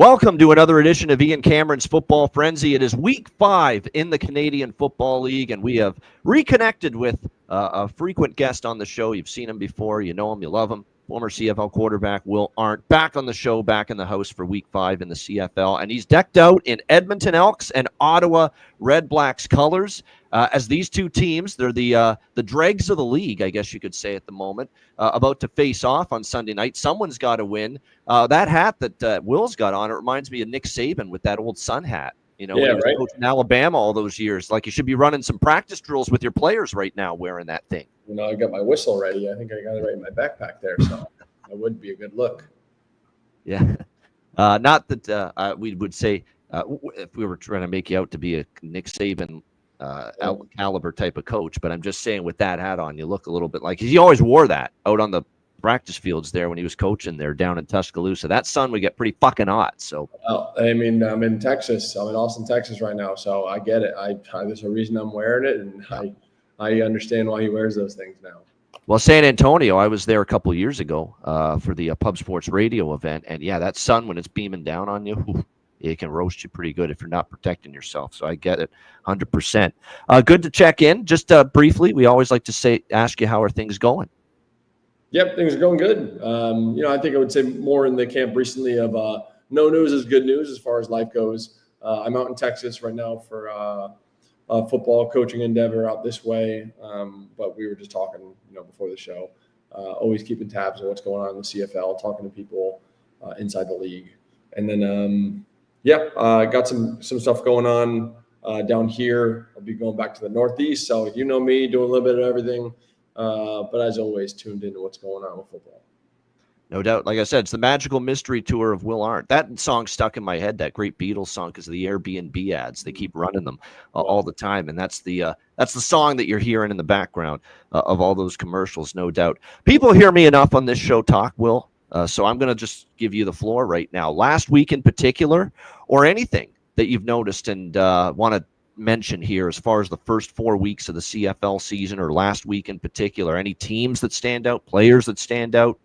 Welcome to another edition of Ian Cameron's Football Frenzy. It is week 5 in the Canadian Football League, and we have reconnected with a frequent guest on the show. You've seen him before. You know him. You love him. Former CFL quarterback Will Arndt back on the show, back in the house for week 5 in the CFL, and he's decked out in Edmonton Elks and Ottawa Red Blacks colors. As these two teams, they're the dregs of the league, I guess you could say at the moment, about to face off on Sunday night. Someone's got to win. That hat that Will's got on, it reminds me of Nick Saban with that old Sun hat. You know, when he was coaching Alabama all those years. Like, you should be running some practice drills with your players right now wearing that thing. You know, I got my whistle ready. I think I got it right in my backpack there, so that would be a good look. Yeah. Not that we would say if we were trying to make you out to be a Nick Saban caliber type of coach, but I'm just saying with that hat on, you look a little bit like he always wore that out on the practice fields there when he was coaching there down in Tuscaloosa. That sun would get pretty fucking hot. So, well, I mean, I'm in Texas. I'm in Austin, Texas right now, so I get it. There's a reason I'm wearing it, and I understand why he wears those things now. Well, San Antonio, I was there a couple of years ago for the Pub Sports Radio event, and yeah, that sun when it's beaming down on you, it can roast you pretty good if you're not protecting yourself. So I get it 100%. Good to check in. Just briefly, we always like to ask you, how are things going? Yep, things are going good. I think I would say more in the camp recently of no news is good news as far as life goes. I'm out in Texas right now for a football coaching endeavor out this way. But we were just talking, before the show, always keeping tabs on what's going on in the CFL, talking to people inside the league. And then, got some stuff going on down here. I'll be going back to the Northeast. So you know me, doing a little bit of everything. But as always, tuned into what's going on with football. No doubt. Like I said, it's the magical mystery tour of Will Arndt. That song stuck in my head, that great Beatles song, because of the Airbnb ads. They keep running them all the time, and that's the song that you're hearing in the background of all those commercials, no doubt. People hear me enough on this show talk, Will, so I'm going to just give you the floor right now. Last week in particular, or anything that you've noticed and want to mention here as far as the first 4 weeks of the CFL season, or last week in particular, any teams that stand out, players that stand out,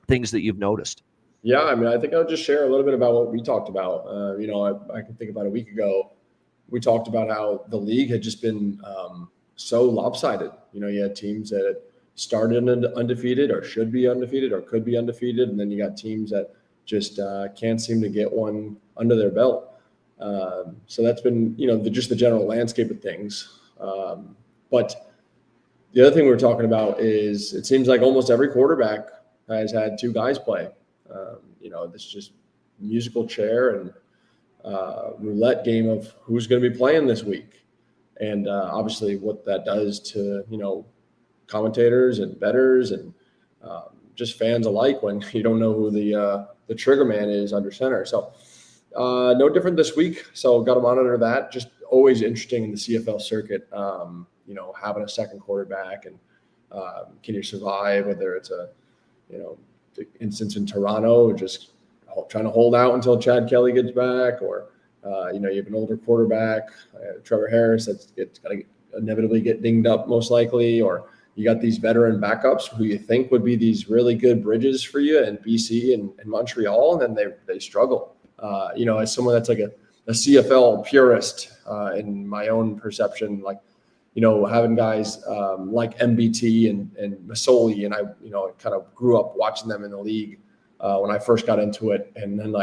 things that you've noticed? Yeah, I mean, I think I'll just share a little bit about what we talked about. I can think about a week ago, we talked about how the league had just been so lopsided. You had teams that started undefeated or should be undefeated or could be undefeated, and then you got teams that just can't seem to get one under their belt. So that's been, just the general landscape of things. But the other thing we were talking about is it seems like almost every quarterback has had two guys play. This just musical chair and roulette game of who's going to be playing this week. And obviously what that does to, commentators and bettors and just fans alike when you don't know who the trigger man is under center. So no different this week. So got to monitor that. Just always interesting in the CFL circuit, having a second quarterback and can you survive, whether it's the instance in Toronto, just trying to hold out until Chad Kelly gets back, or, you have an older quarterback, Trevor Harris, that's going to inevitably get dinged up most likely, or you got these veteran backups who you think would be these really good bridges for you in BC and Montreal, and then they struggle. As someone that's like a CFL purist in my own perception, like, having guys like MBT and Masoli, and I kind of grew up watching them in the league when I first got into it. And then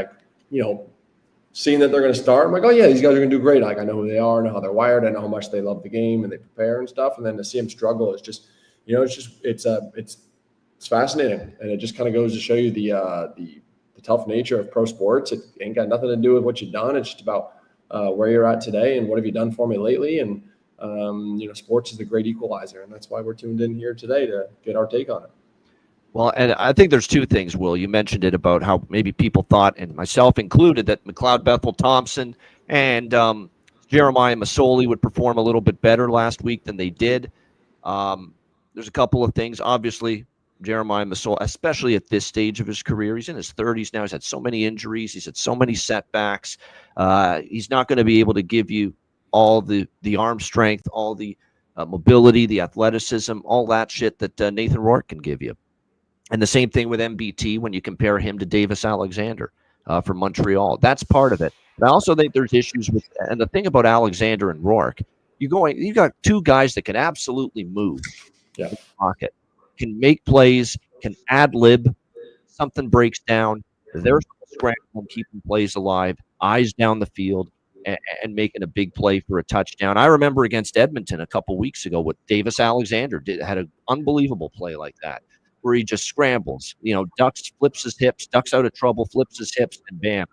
seeing that they're going to start, I'm like, oh yeah, these guys are going to do great. Like, I know who they are, I know how they're wired, I know how much they love the game and they prepare and stuff. And then to see them struggle is just, it's fascinating. And it just kind of goes to show you the tough nature of pro sports. It ain't got nothing to do with what you've done. It's just about where you're at today and what have you done for me lately. And sports is the great equalizer, and that's why we're tuned in here today to get our take on it. Well, and I think there's two things, Will. You mentioned it about how maybe people thought, and myself included, that McLeod Bethel Thompson and Jeremiah Masoli would perform a little bit better last week than they did. There's a couple of things. Obviously, Jeremiah Masoli, especially at this stage of his career, he's in his 30s now. He's had so many injuries. He's had so many setbacks. He's not going to be able to give you all the arm strength, all the mobility, the athleticism, all that shit that Nathan Rourke can give you. And the same thing with MBT when you compare him to Davis Alexander. for Montreal. That's part of it. But I also think there's issues with, and the thing about Alexander and Rourke, you got two guys that can absolutely move Yeah. in the pocket, can make plays, can ad lib. Something breaks down, they're scrambling, keeping plays alive, eyes down the field, and making a big play for a touchdown. I remember against Edmonton a couple weeks ago, what Davis Alexander had an unbelievable play like that, where he just scrambles, ducks, flips his hips, ducks out of trouble, flips his hips, and bam,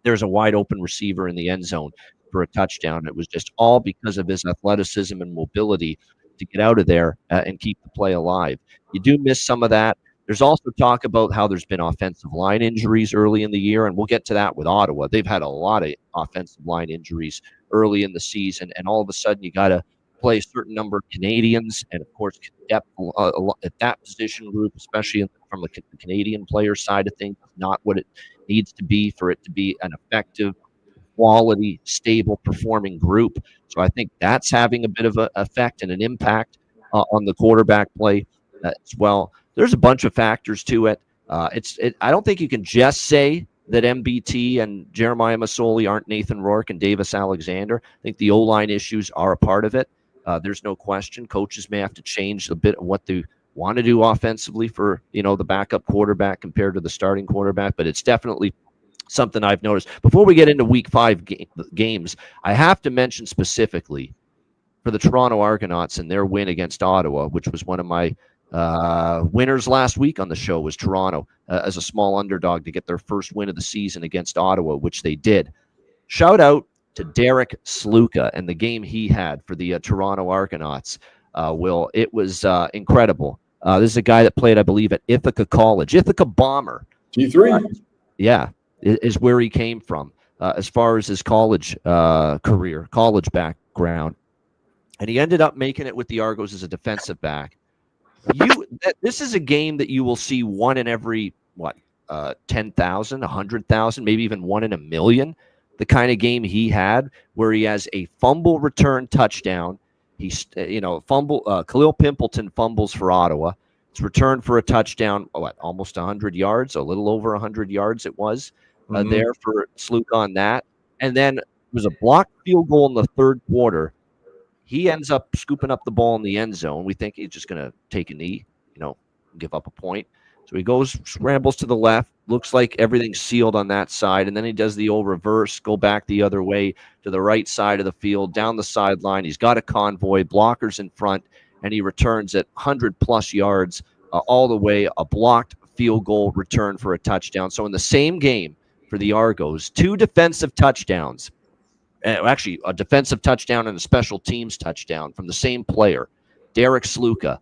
there's a wide open receiver in the end zone for a touchdown. It was just all because of his athleticism and mobility to get out of there and keep the play alive. You do miss some of that. There's also talk about how there's been offensive line injuries early in the year, and we'll get to that with Ottawa. They've had a lot of offensive line injuries early in the season, and all of a sudden you got to play a certain number of Canadians, and of course depth at that position group, especially from the Canadian player side of things, not what it needs to be for it to be an effective, quality, stable performing group. So I think that's having a bit of an effect and an impact on the quarterback play as well. There's a bunch of factors to it. I don't think you can just say that MBT and Jeremiah Masoli aren't Nathan Rourke and Davis Alexander. I think the O-line issues are a part of it. There's no question. Coaches may have to change a bit of what they want to do offensively for the backup quarterback compared to the starting quarterback, but it's definitely something I've noticed. Before we get into Week 5 games, I have to mention specifically for the Toronto Argonauts and their win against Ottawa, which was one of my winners last week on the show, was Toronto as a small underdog to get their first win of the season against Ottawa, which they did. Shout out to Derek Sluka and the game he had for the Toronto Argonauts. Will, it was incredible. This is a guy that played, I believe, at Ithaca College, Ithaca Bomber. G3. Yeah, is where he came from as far as his college career, college background. And he ended up making it with the Argos as a defensive back. This is a game that you will see one in every, 10,000, 100,000, maybe even one in a million. The kind of game he had where he has a fumble return touchdown. He's, Khalil Pimpleton fumbles for Ottawa. It's returned for a touchdown, almost 100 yards, a little over 100 yards it was there for Sluka on that. And then it was a blocked field goal in the third quarter. He ends up scooping up the ball in the end zone. We think he's just going to take a knee, give up a point. So he goes, scrambles to the left, looks like everything's sealed on that side, and then he does the old reverse, go back the other way to the right side of the field, down the sideline. He's got a convoy, blockers in front, and he returns at 100-plus yards all the way, a blocked field goal return for a touchdown. So in the same game for the Argos, 2 defensive touchdowns, actually a defensive touchdown and a special teams touchdown from the same player, Derek Sluka,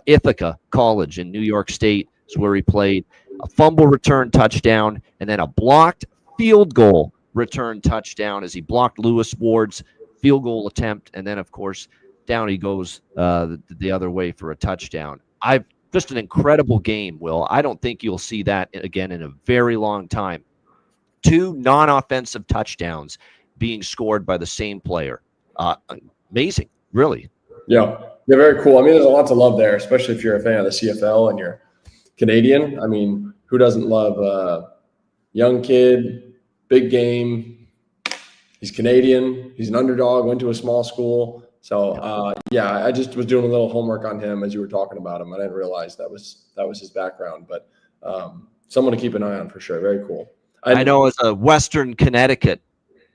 Ithaca College in New York State is where he played. A fumble return touchdown, and then a blocked field goal return touchdown as he blocked Lewis Ward's field goal attempt, and then, of course, down he goes the other way for a touchdown. Just an incredible game, Will. I don't think you'll see that again in a very long time. 2 non-offensive touchdowns being scored by the same player. Amazing, really. Yeah, very cool. I mean, there's a lot to love there, especially if you're a fan of the CFL and you're Canadian. I mean, who doesn't love young kid, big game? He's Canadian. He's an underdog, went to a small school. So, I just was doing a little homework on him as you were talking about him. I didn't realize that was his background, but someone to keep an eye on for sure. Very cool. I know as a Western Connecticut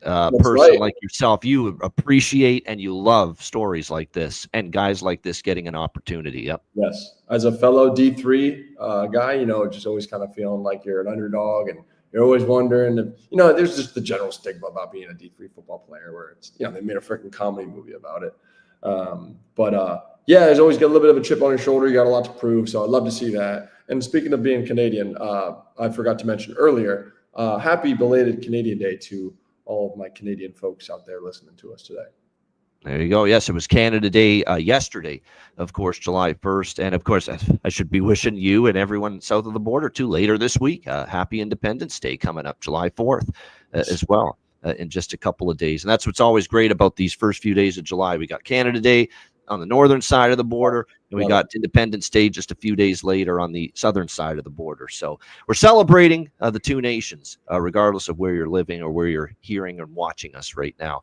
person like yourself, you appreciate and you love stories like this and guys like this getting an opportunity. Yep. Yes. As a fellow D3 guy, just always kind of feeling like you're an underdog and you're always wondering if, there's just the general stigma about being a D3 football player where it's, they made a freaking comedy movie about it. There's always got a little bit of a chip on your shoulder. You got a lot to prove. So I'd love to see that. And speaking of being Canadian, I forgot to mention earlier, happy belated Canadian Day to all of my Canadian folks out there listening to us today. There you go. Yes, it was Canada Day yesterday, of course, July 1st. And, of course, I should be wishing you and everyone south of the border, too, later this week. Happy Independence Day coming up, July 4th as well, in just a couple of days. And that's what's always great about these first few days of July. We got Canada Day on the northern side of the border. And we got Independence Day just a few days later on the southern side of the border. So we're celebrating the two nations, regardless of where you're living or where you're hearing or watching us right now.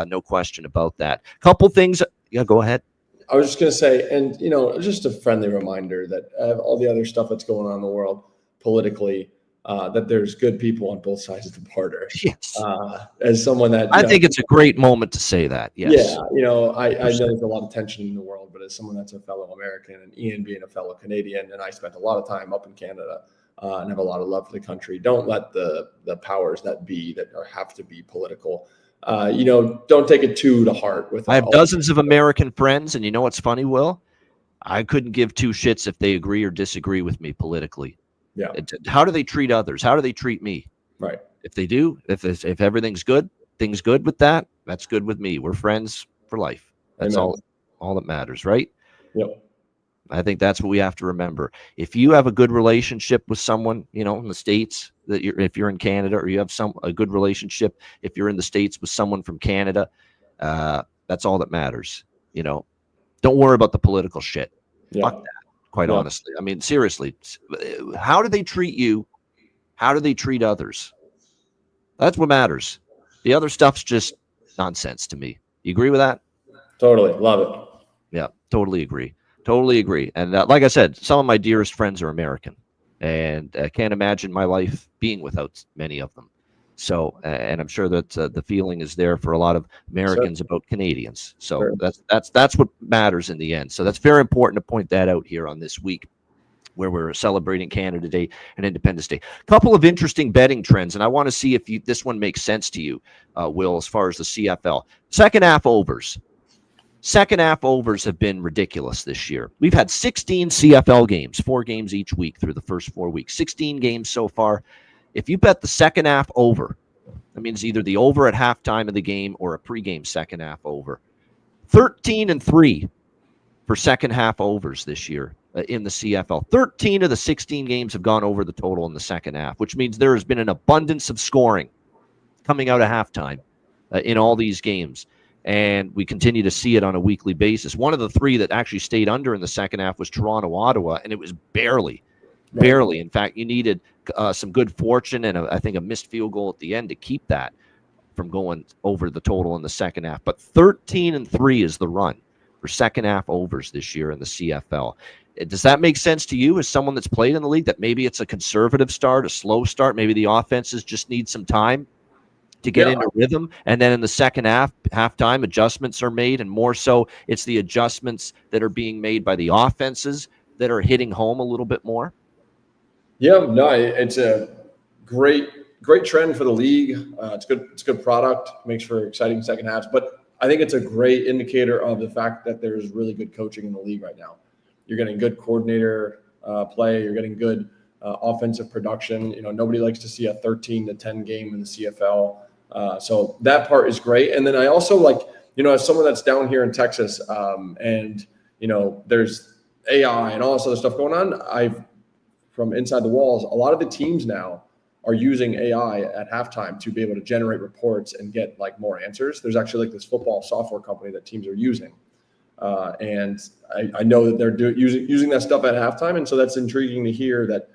No question about that. Couple things. Yeah, go ahead. I was just going to say, and just a friendly reminder that all the other stuff that's going on in the world politically, that there's good people on both sides of the border. Yes. As someone that I think it's a great moment to say that. Yes. Yeah, I know there's a lot of tension in the world, but as someone that's a fellow American and Ian being a fellow Canadian, and I spent a lot of time up in Canada and have a lot of love for the country. Don't let the powers that be that have to be political. Don't take it too to heart. I have dozens of American friends, and you know what's funny, Will? I couldn't give two shits if they agree or disagree with me politically. Yeah. How do they treat others? How do they treat me? Right. If they do, if everything's good, things good with that, that's good with me. We're friends for life. That's all that matters, right? Yep. I think that's what we have to remember. If you have a good relationship with someone, in the States, if you're in Canada, or you have a good relationship, if you're in the States with someone from Canada, that's all that matters. Don't worry about the political shit. Yeah. Fuck that, quite honestly. I mean, seriously, how do they treat you? How do they treat others? That's what matters. The other stuff's just nonsense to me. You agree with that? Totally. Love it. Yeah, totally agree. Totally agree. And like I said, some of my dearest friends are American, and I can't imagine my life being without many of them. So, and I'm sure that the feeling is there for a lot of Americans about Canadians. So that's what matters in the end. So that's very important to point that out here on this week, where we're celebrating Canada Day and Independence Day. A couple of interesting betting trends, and I want to see if this one makes sense to you, Will, as far as the CFL. Second half overs. Second half overs have been ridiculous this year. We've had 16 CFL games, 4 games each week through the first 4 weeks. 16 games so far. If you bet the second half over, that means either the over at halftime of the game or a pregame second half over. 13-3 for second half overs this year in the CFL. 13 of the 16 games have gone over the total in the second half, which means there has been an abundance of scoring coming out of halftime in all these games. And we continue to see it on a weekly basis. One of the 3 that actually stayed under in the second half was Toronto-Ottawa, and it was barely. In fact, you needed some good fortune and I think a missed field goal at the end to keep that from going over the total in the second half. But 13-3 is the run for second half overs this year in the CFL. Does that make sense to you as someone that's played in the league, that maybe it's a conservative start, a slow start, maybe the offenses just need some time to get into rhythm, and then in the second halftime, adjustments are made, and more so it's the adjustments that are being made by the offenses that are hitting home a little bit more? Yeah, no, it's a great trend for the league. It's good. It's a good product. Makes for exciting second halves. But I think it's a great indicator of the fact that there's really good coaching in the league right now. You're getting good coordinator play. You're getting good offensive production. Nobody likes to see a 13-10 game in the CFL. So that part is great. And then I also like, as someone that's down here in Texas, and there's AI and all this other stuff going on. From inside the walls, a lot of the teams now are using AI at halftime to be able to generate reports and get more answers. There's actually this football software company that teams are using. And I know that they're using that stuff at halftime. And so that's intriguing to hear that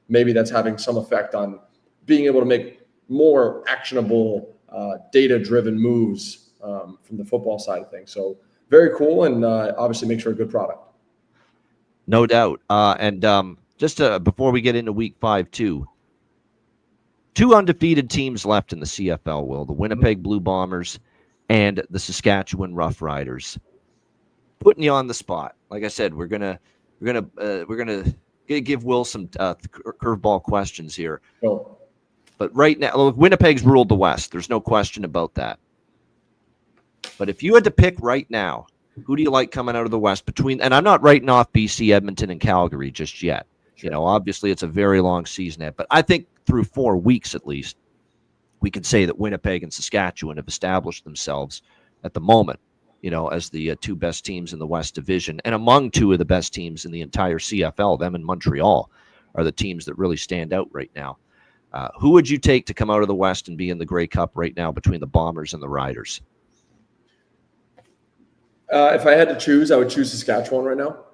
maybe that's having some effect on being able to make more actionable, data-driven moves from the football side of things. So very cool, and obviously makes for a good product. No doubt. Just before we get into week 5 too, 2 undefeated teams left in the CFL, Will, the Winnipeg Blue Bombers and the Saskatchewan Roughriders. Putting you on the spot. Like I said, we're gonna give Will some curveball questions here. Oh. But right now, look, Winnipeg's ruled the West. There's no question about that. But if you had to pick right now, who do you like coming out of the West and I'm not writing off BC, Edmonton, and Calgary just yet. Sure. Obviously it's a very long season yet, but I think through 4 weeks at least, we can say that Winnipeg and Saskatchewan have established themselves at the moment, as the 2 best teams in the West Division, and among 2 of the best teams in the entire CFL. Them and Montreal are the teams that really stand out right now. Who would you take to come out of the West and be in the Grey Cup right now between the Bombers and the Riders? If I had to choose, I would choose Saskatchewan right now.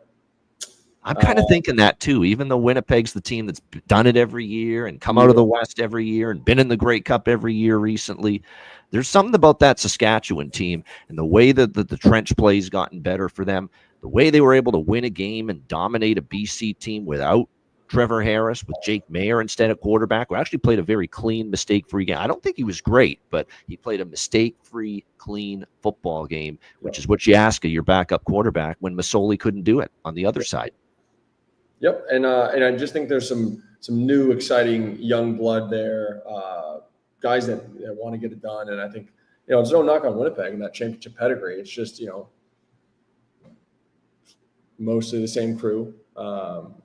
I'm kind of thinking that too, even though Winnipeg's the team that's done it every year and come out of the West every year and been in the Grey Cup every year recently. There's something about that Saskatchewan team and the way that the trench play's gotten better for them, the way they were able to win a game and dominate a BC team without Trevor Harris, with Jake Mayer instead of quarterback, who actually played a very clean, mistake-free game. I don't think he was great, but he played a mistake-free, clean football game, which is what you ask of your backup quarterback when Masoli couldn't do it on the other side. Yep, and I just think there's some new, exciting young blood there, guys that want to get it done. And I think there's no knock on Winnipeg and that championship pedigree. It's just mostly the same crew,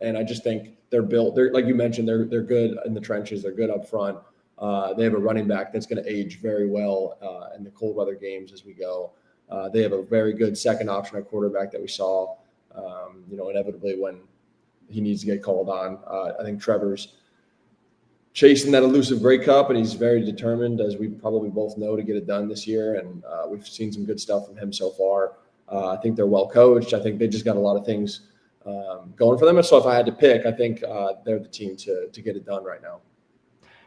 and I just think they're built. They're like you mentioned, they're good in the trenches. They're good up front. They have a running back that's going to age very well in the cold weather games as we go. They have a very good second option at quarterback that we saw. Inevitably when he needs to get called on. I think Trevor's chasing that elusive Grey Cup, and he's very determined, as we probably both know, to get it done this year. And we've seen some good stuff from him so far. I think they're well coached. I think they just got a lot of things going for them. And so if I had to pick, I think they're the team to get it done right now.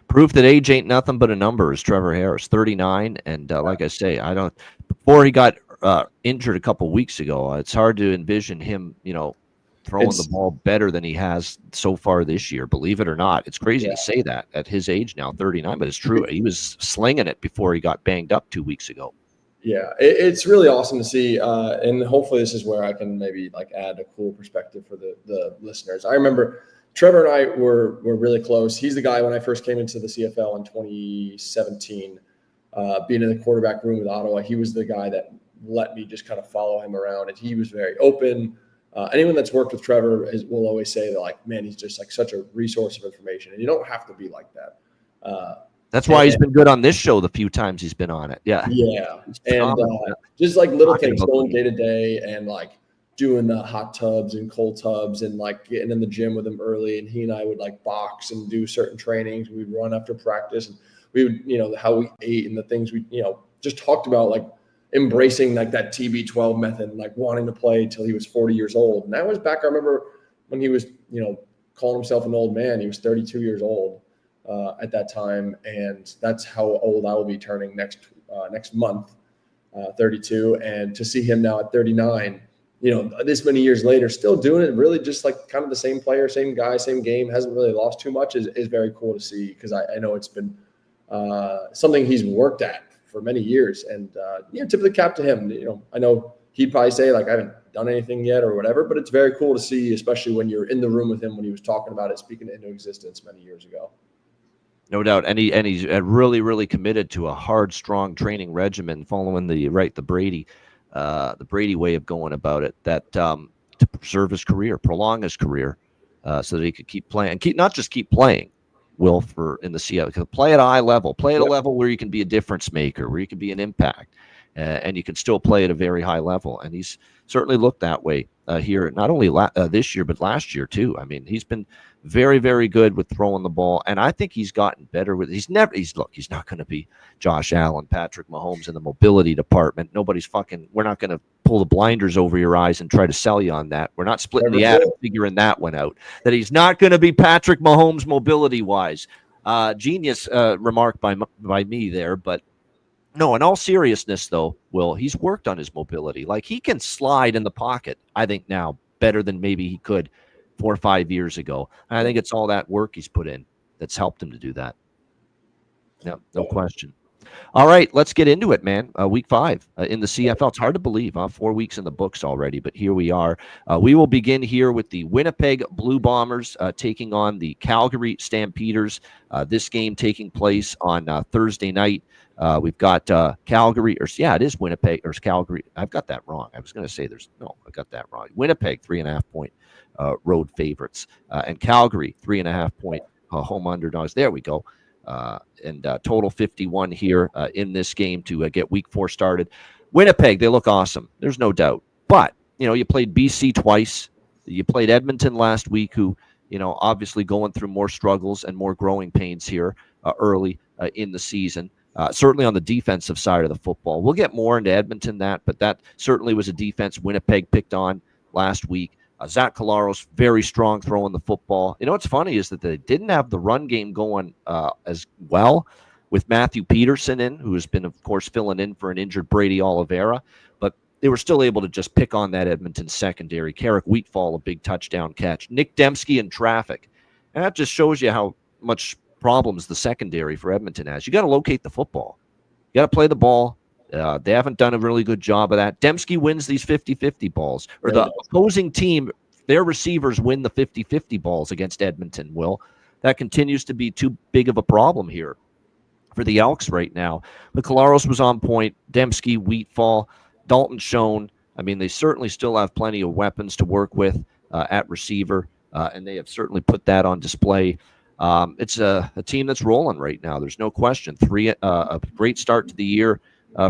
Proof that age ain't nothing but a number is Trevor Harris, 39. And like I say, before he got injured a couple weeks ago, it's hard to envision him, throwing the ball better than he has so far this year, believe it or not. It's crazy to say that at his age now, 39, but it's true. He was slinging it before he got banged up 2 weeks ago. Yeah, it's really awesome to see, and hopefully this is where I can maybe add a cool perspective for the listeners. I remember Trevor and I were really close. He's the guy when I first came into the CFL in 2017, being in the quarterback room with Ottawa. He was the guy that let me just kind of follow him around, and he was very open. Anyone that's worked with Trevor will always say that, man, he's just such a resource of information, and you don't have to be like that. That's why he's been good on this show the few times he's been on it. Yeah. Yeah. And just little things going day to day and doing the hot tubs and cold tubs and getting in the gym with him early. And he and I would box and do certain trainings. We'd run after practice, and we would, how we ate and the things we, just talked about, embracing that TB12 method, wanting to play till he was 40 years old. And that was back, I remember when he was, calling himself an old man. He was 32 years old at that time. And that's how old I will be turning next month, 32. And to see him now at 39, this many years later, still doing it, really just kind of the same player, same guy, same game, hasn't really lost too much is very cool to see, because I know it's been something he's worked at for many years. And tip of the cap to him. I know he'd probably say I haven't done anything yet or whatever, but it's very cool to see, especially when you're in the room with him when he was talking about it, speaking it into existence many years ago. No doubt, and he's really, really committed to a hard, strong training regimen, following the Brady way of going about it. That to preserve his career, prolong his career, so that he could keep playing and not just keep playing. Will for in the CFL, play at a high level, play at a level where you can be a difference maker, where you can be an impact, and you can still play at a very high level. And he's certainly looked that way here, not only this year but last year too. I mean, he's been very, very good with throwing the ball, and I think he's gotten better with. He's not going to be Josh Allen, Patrick Mahomes in the mobility department. We're not going to pull the blinders over your eyes and try to sell you on that. We're not splitting the atom, figuring that one out. That he's not going to be Patrick Mahomes mobility wise. Genius remark by me there, but no. In all seriousness, though, Will, he's worked on his mobility. He can slide in the pocket, I think, now better than maybe he could 4 or 5 years ago. And I think it's all that work he's put in that's helped him to do that. Yeah, no question. All right, let's get into it, man. Week 5 in the CFL. It's hard to believe, 4 weeks in the books already, but here we are. We will begin here with the Winnipeg Blue Bombers taking on the Calgary Stampeders. This game taking place on Thursday night. We've got Calgary, it is Winnipeg, or Calgary. I've got that wrong. I was going to say I got that wrong. Winnipeg, 3.5 point road favorites, and Calgary, 3.5 point home underdogs. There we go. And total 51 here in this game to get week 4 started. Winnipeg, they look awesome. There's no doubt. But, you played BC twice. You played Edmonton last week, who, obviously going through more struggles and more growing pains here early in the season. certainly on the defensive side of the football. We'll get more into Edmonton but that certainly was a defense Winnipeg picked on last week. Zach Collaros, very strong throwing the football. You know what's funny is that they didn't have the run game going as well with Matthew Peterson who has been, of course, filling in for an injured Brady Oliveira. But they were still able to just pick on that Edmonton secondary. Carrick Wheatfall, a big touchdown catch. Nick Dembski in traffic. And that just shows you how much problems the secondary for Edmonton has. You got to locate the football. You got to play the ball. They haven't done a really good job of that. Dembski wins these 50-50 balls. Or the opposing team, their receivers win the 50-50 balls against Edmonton, Will. That continues to be too big of a problem here for the Elks right now. But Collaros was on point. Dembski, Wheatfall, Dalton Schoen. I mean, they certainly still have plenty of weapons to work with at receiver, and they have certainly put that on display. It's a team that's rolling right now. There's no question. A great start to the year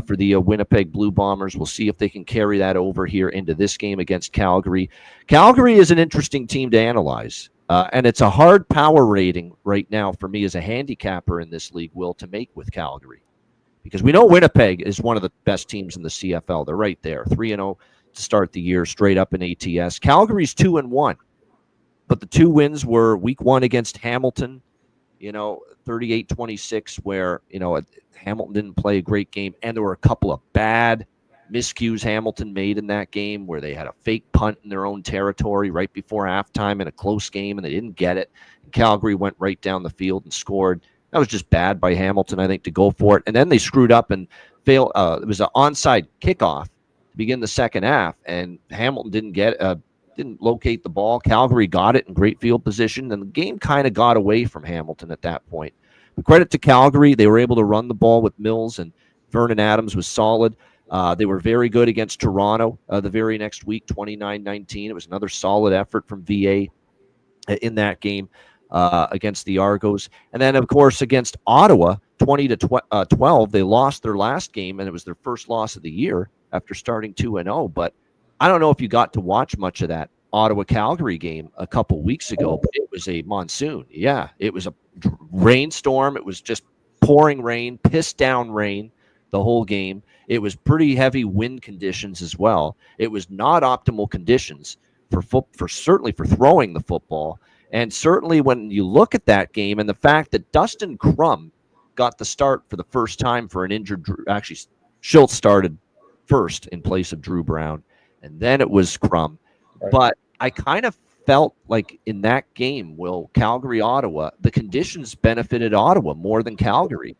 for the Winnipeg Blue Bombers. We'll see if they can carry that over here into this game against Calgary. Calgary is an interesting team to analyze, and it's a hard power rating right now for me as a handicapper in this league, Will, to make with Calgary. Because we know Winnipeg is one of the best teams in the CFL. They're right there, 3-0 to start the year, straight up in ATS. Calgary's 2-1. But the 2 wins were week 1 against Hamilton, 38-26, where, Hamilton didn't play a great game. And there were a couple of bad miscues Hamilton made in that game where they had a fake punt in their own territory right before halftime in a close game, and they didn't get it. And Calgary went right down the field and scored. That was just bad by Hamilton, I think, to go for it. And then they screwed up and failed. It was an onside kickoff to begin the second half, and Hamilton didn't locate the ball. Calgary got it in great field position, and the game kind of got away from Hamilton at that point. But credit to Calgary. They were able to run the ball with Mills, and Vernon Adams was solid. They were very good against Toronto the very next week, 29-19. It was another solid effort from VA in that game against the Argos. And then, of course, against Ottawa, 20-12, they lost their last game, and it was their first loss of the year after starting 2-0. But I don't know if you got to watch much of that Ottawa-Calgary game a couple weeks ago, but it was a monsoon. Yeah, it was a rainstorm. It was just pouring rain, piss-down rain the whole game. It was pretty heavy wind conditions as well. It was not optimal conditions for certainly for throwing the football. And certainly when you look at that game and the fact that Dustin Crum got the start for the first time for an injured – actually, Schultz started first in place of Drew Brown, and then it was Crum. Right. But I kind of felt like in that game, Will, Calgary-Ottawa, the conditions benefited Ottawa more than Calgary.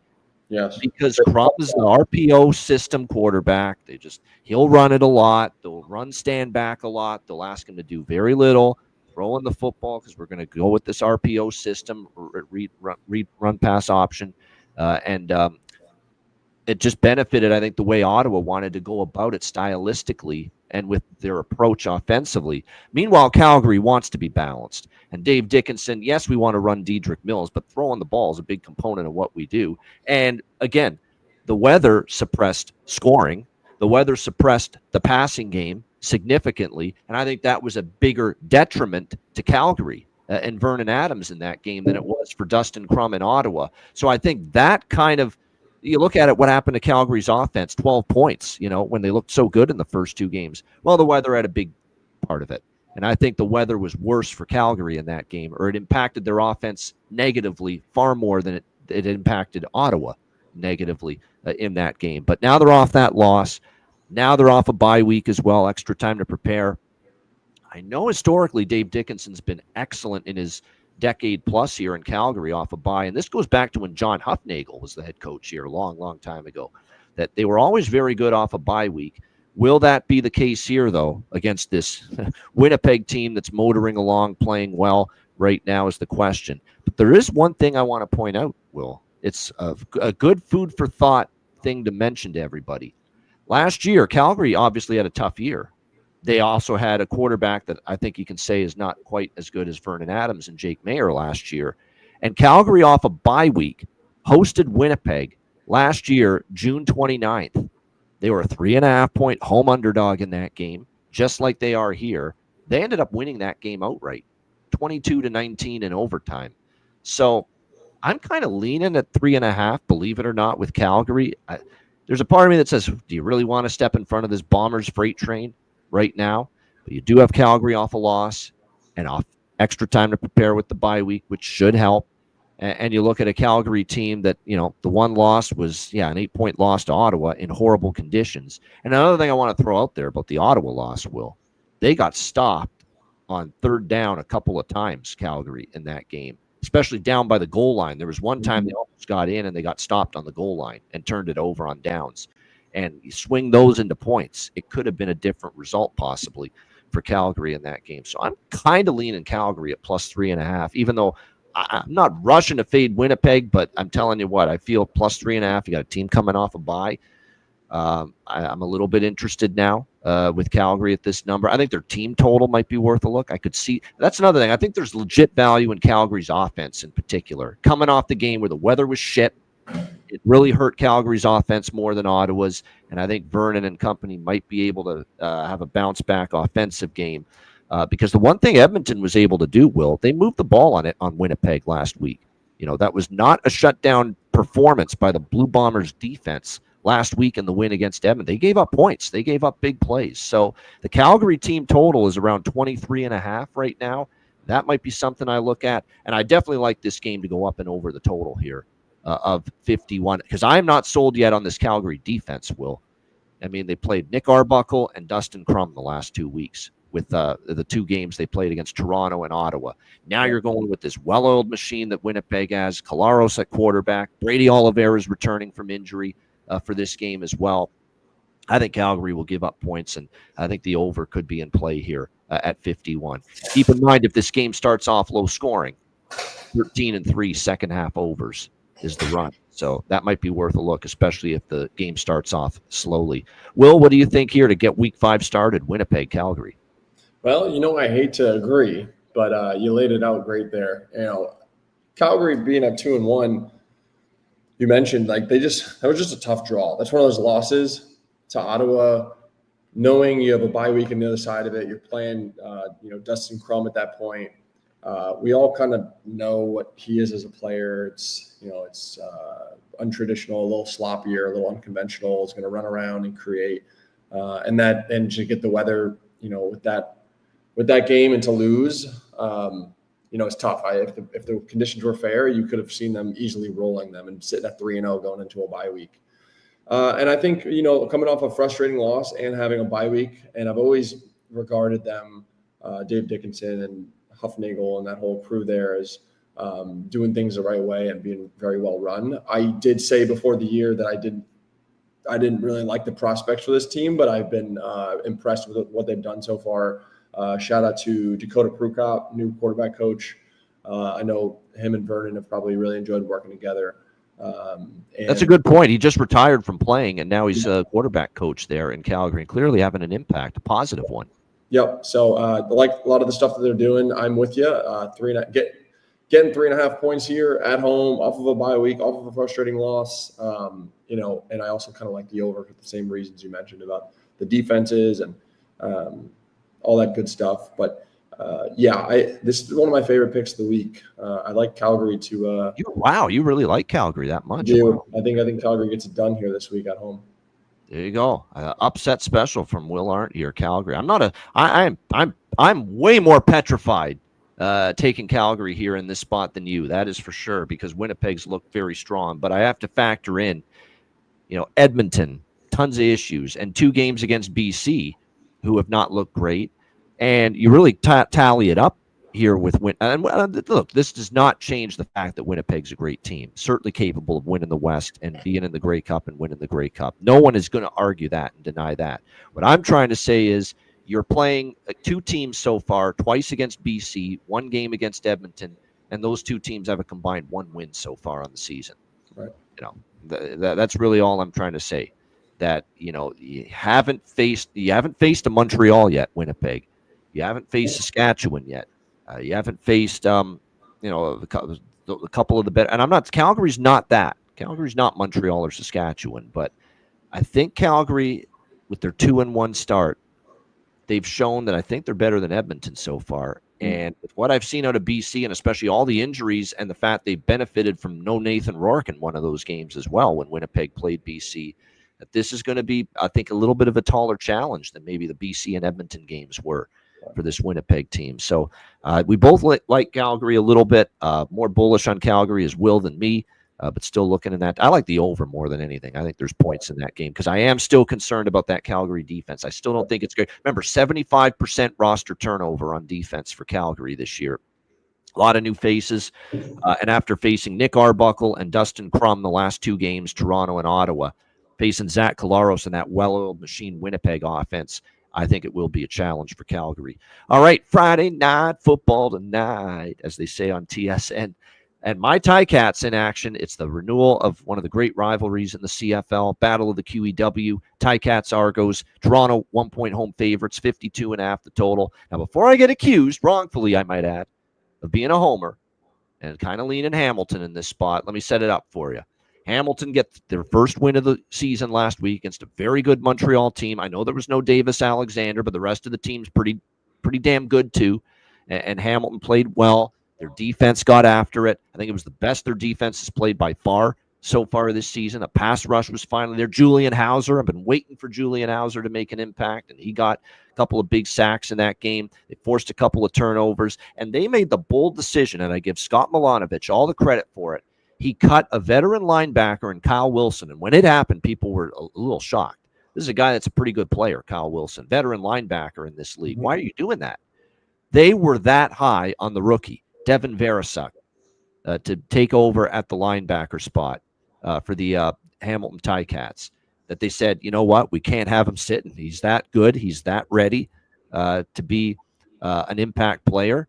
Yes. Because Crum is an RPO system quarterback. He'll run it a lot. They'll run stand back a lot. They'll ask him to do very little. Throwing the football because we're going to go with this RPO system, read run pass option, and it just benefited, I think, the way Ottawa wanted to go about it stylistically and with their approach offensively. Meanwhile, Calgary wants to be balanced. And Dave Dickinson, yes, we want to run Dedrick Mills, but throwing the ball is a big component of what we do. And again, the weather suppressed scoring. The weather suppressed the passing game significantly, and I think that was a bigger detriment to Calgary and Vernon Adams in that game than it was for Dustin Crum in Ottawa. So I think that kind of, you look at it, what happened to Calgary's offense, 12 points, when they looked so good in the first 2 games. Well, the weather had a big part of it, and I think the weather was worse for Calgary in that game, or it impacted their offense negatively far more than it impacted Ottawa negatively in that game. But now they're off that loss. Now they're off a bye week as well, extra time to prepare. I know historically Dave Dickinson's been excellent in his decade plus here in Calgary off a bye, and this goes back to when John Huffnagel was the head coach here a long, long time ago, that they were always very good off a bye week. Will that be the case here, though, against this Winnipeg team that's motoring along, playing well right now is the question. But there is one thing I want to point out, Will. It's a good food for thought thing to mention to everybody. Last year, Calgary obviously had a tough year. They also had a quarterback that I think you can say is not quite as good as Vernon Adams and Jake Mayer last year. And Calgary off a bye week hosted Winnipeg last year, June 29th. They were a 3.5-point home underdog in that game, just like they are here. They ended up winning that game outright, 22-19 in overtime. So I'm kind of leaning at 3.5, believe it or not, with Calgary. There's a part of me that says, do you really want to step in front of this Bombers freight train right now? But you do have Calgary off a loss and off extra time to prepare with the bye week, which should help. And you look at a Calgary team that, the one loss was, an 8-point loss to Ottawa in horrible conditions. And another thing I want to throw out there about the Ottawa loss, Will, they got stopped on third down a couple of times, Calgary, in that game, especially down by the goal line. There was one time they almost got in and they got stopped on the goal line and turned it over on downs. And you swing those into points, it could have been a different result possibly for Calgary in that game. So I'm kind of leaning Calgary at plus 3.5, even though I'm not rushing to fade Winnipeg, but I'm telling you what, I feel plus 3.5. You got a team coming off a bye. I'm a little bit interested now with Calgary at this number. I think their team total might be worth a look. I could see that's another thing. I think there's legit value in Calgary's offense in particular. Coming off the game where the weather was shit, it really hurt Calgary's offense more than Ottawa's, and I think Vernon and company might be able to have a bounce back offensive game. Because the one thing Edmonton was able to do, Will, they moved the ball on Winnipeg last week. That was not a shutdown performance by the Blue Bombers defense last week in the win against Edmonton. They gave up points. They gave up big plays. So the Calgary team total is around 23.5 right now. That might be something I look at. And I definitely like this game to go up and over the total here of 51, because I'm not sold yet on this Calgary defense, Will. I mean, they played Nick Arbuckle and Dustin Crum the last 2 weeks with the two games they played against Toronto and Ottawa. Now you're going with this well-oiled machine that Winnipeg has. Collaros at quarterback. Brady Oliveira is returning from injury for this game as well. I think Calgary will give up points, and I think the over could be in play here at 51. Keep in mind, if this game starts off low scoring, 13-3 second half overs is the run. So that might be worth a look, especially if the game starts off slowly. Will, what do you think here to get week 5 started? Winnipeg, Calgary. Well, I hate to agree, but you laid it out great there. Calgary being at 2-1, you mentioned that was just a tough draw. That's one of those losses to Ottawa, knowing you have a bye week on the other side of it. You're playing, Dustin Crum at that point. We all kind of know what he is as a player. It's untraditional, a little sloppier, a little unconventional. It's going to run around and create, and to get the weather, with that game and to lose, it's tough. If the conditions were fair, you could have seen them easily rolling them and sitting at 3-0 going into a bye week. And I think, coming off a frustrating loss and having a bye week, and I've always regarded them, Dave Dickinson and Huffnagel and that whole crew there as doing things the right way and being very well run. I did say before the year that I didn't really like the prospects for this team, but I've been impressed with what they've done so far. Shout out to Dakota Prukop, new quarterback coach. I know him and Vernon have probably really enjoyed working together. That's a good point. He just retired from playing, and now he's a quarterback coach there in Calgary, and clearly having an impact, a positive one. Yep. So like a lot of the stuff that they're doing, I'm with you. Getting 3.5 points here at home, off of a bye week, off of a frustrating loss. And I also kind of like the over for the same reasons you mentioned about the defenses and all that good stuff. But this is one of my favorite picks of the week. I like Calgary to. You really like Calgary that much? Wow. I think Calgary gets it done here this week at home. There you go. Upset special from Will Arndt here, Calgary. I'm way more petrified taking Calgary here in this spot than you. That is for sure, because Winnipeg's looked very strong. But I have to factor in, Edmonton, tons of issues, and 2 games against BC, who have not looked great. And you really tally it up here with and look, this does not change the fact that Winnipeg's a great team, certainly capable of winning the West and being in the Grey Cup and winning the Grey Cup. No one is going to argue that and deny that. What I'm trying to say is you're playing 2 teams so far, twice against BC, 1 game against Edmonton, and those 2 teams have a combined 1 win so far on the season. Right. That's really all I'm trying to say. That you haven't faced a Montreal yet, Winnipeg. You haven't faced Saskatchewan yet. You haven't faced, a couple of the better. And Calgary's not that. Calgary's not Montreal or Saskatchewan. But I think Calgary, with their 2-1 start, they've shown that I think they're better than Edmonton so far. And with what I've seen out of BC, and especially all the injuries and the fact they benefited from no Nathan Rourke in one of those games as well when Winnipeg played BC, that this is going to be, I think, a little bit of a taller challenge than maybe the BC and Edmonton games were for this Winnipeg team. So we both like Calgary a little bit. More bullish on Calgary is Will than me. But still looking in that. I like the over more than anything. I think there's points in that game because I am still concerned about that Calgary defense. I still don't think it's great. Remember, 75% roster turnover on defense for Calgary this year. A lot of new faces. And after facing Nick Arbuckle and Dustin Crum the last two games, Toronto and Ottawa, facing Zach Collaros and that well-oiled machine Winnipeg offense, I think it will be a challenge for Calgary. All right, Friday night football tonight, as they say on TSN. And my Ticats in action. It's the renewal of one of the great rivalries in the CFL, Battle of the QEW, Ticats Argos, Toronto 1-point home favorites, 52.5 the total. Now, before I get accused, wrongfully I might add, of being a homer and kind of leaning Hamilton in this spot, let me set it up for you. Hamilton gets their first win of the season last week against a very good Montreal team. I know there was no Davis Alexander, but the rest of the team's pretty damn good too. And Hamilton played well. Their defense got after it. I think it was the best their defense has played by far so far this season. The pass rush was finally there. Julian Hauser, I've been waiting for Julian Hauser to make an impact, and he got a couple of big sacks in that game. They forced a couple of turnovers, and they made the bold decision, and I give Scott Milanovic all the credit for it. He cut a veteran linebacker in Kyle Wilson, and when it happened, people were a little shocked. This is a guy that's a pretty good player, Kyle Wilson, veteran linebacker in this league. Why are you doing that? They were that high on the rookie, Devin Veresuk, to take over at the linebacker spot for the Hamilton Ticats, that they said, you know what, we can't have him sitting. He's that good. He's that ready to be an impact player.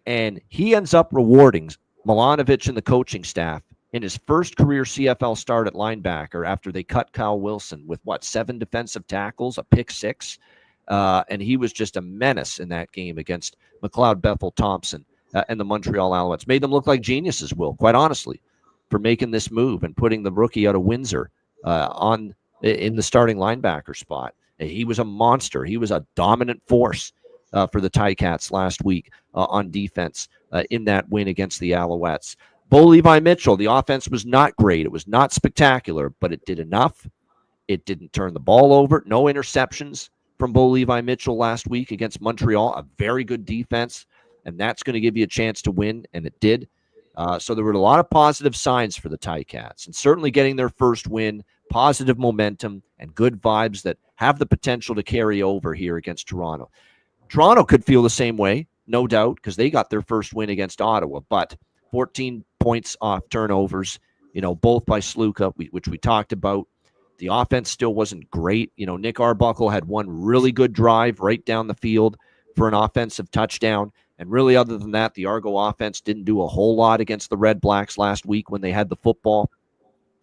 And he ends up rewarding Milanovic and the coaching staff in his first career CFL start at linebacker after they cut Kyle Wilson with, 7 defensive tackles, a pick 6. And he was just a menace in that game against McLeod Bethel Thompson and the Montreal Alouettes. Made them look like geniuses, Will, quite honestly, for making this move and putting the rookie out of Windsor in the starting linebacker spot. He was a monster. He was a dominant force for the Ticats last week on defense in that win against the Alouettes. Bo Levi Mitchell, the offense was not great. It was not spectacular, but it did enough. It didn't turn the ball over. No interceptions from Bo Levi Mitchell last week against Montreal, a very good defense. And that's going to give you a chance to win, and it did. So there were a lot of positive signs for the Ticats, and certainly getting their first win, positive momentum, and good vibes that have the potential to carry over here against Toronto. Toronto could feel the same way, no doubt, because they got their first win against Ottawa, but 14 points off turnovers, both by Sluka, which we talked about. The offense still wasn't great. Nick Arbuckle had one really good drive right down the field for an offensive touchdown. And really, other than that, the Argo offense didn't do a whole lot against the Red Blacks last week when they had the football.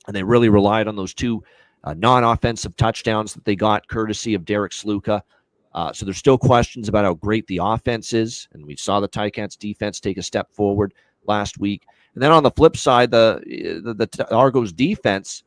And they really relied on those 2 non-offensive touchdowns that they got courtesy of Derek Sluka. So there's still questions about how great the offense is. And we saw the Ticats defense take a step forward last week. And then on the flip side, the Argos defense,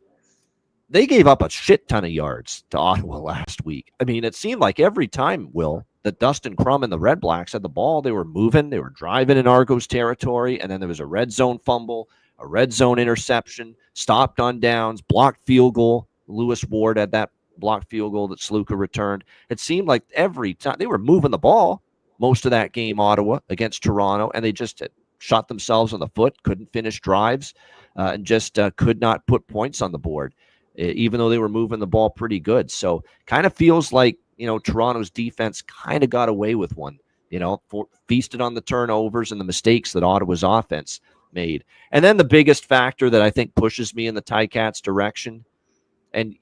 they gave up a shit ton of yards to Ottawa last week. I mean, it seemed like every time, Will, that Dustin Crum and the Red Blacks had the ball, they were moving, they were driving in Argos territory, and then there was a red zone fumble, a red zone interception, stopped on downs, blocked field goal. Lewis Ward had that blocked field goal that Sluka returned. It seemed like every time they were moving the ball most of that game, Ottawa, against Toronto, and they just shot themselves on the foot, couldn't finish drives, and just could not put points on the board, even though they were moving the ball pretty good. So kind of feels like, Toronto's defense kind of got away with one, feasted on the turnovers and the mistakes that Ottawa's offense made. And then the biggest factor that I think pushes me in the Ticats direction, and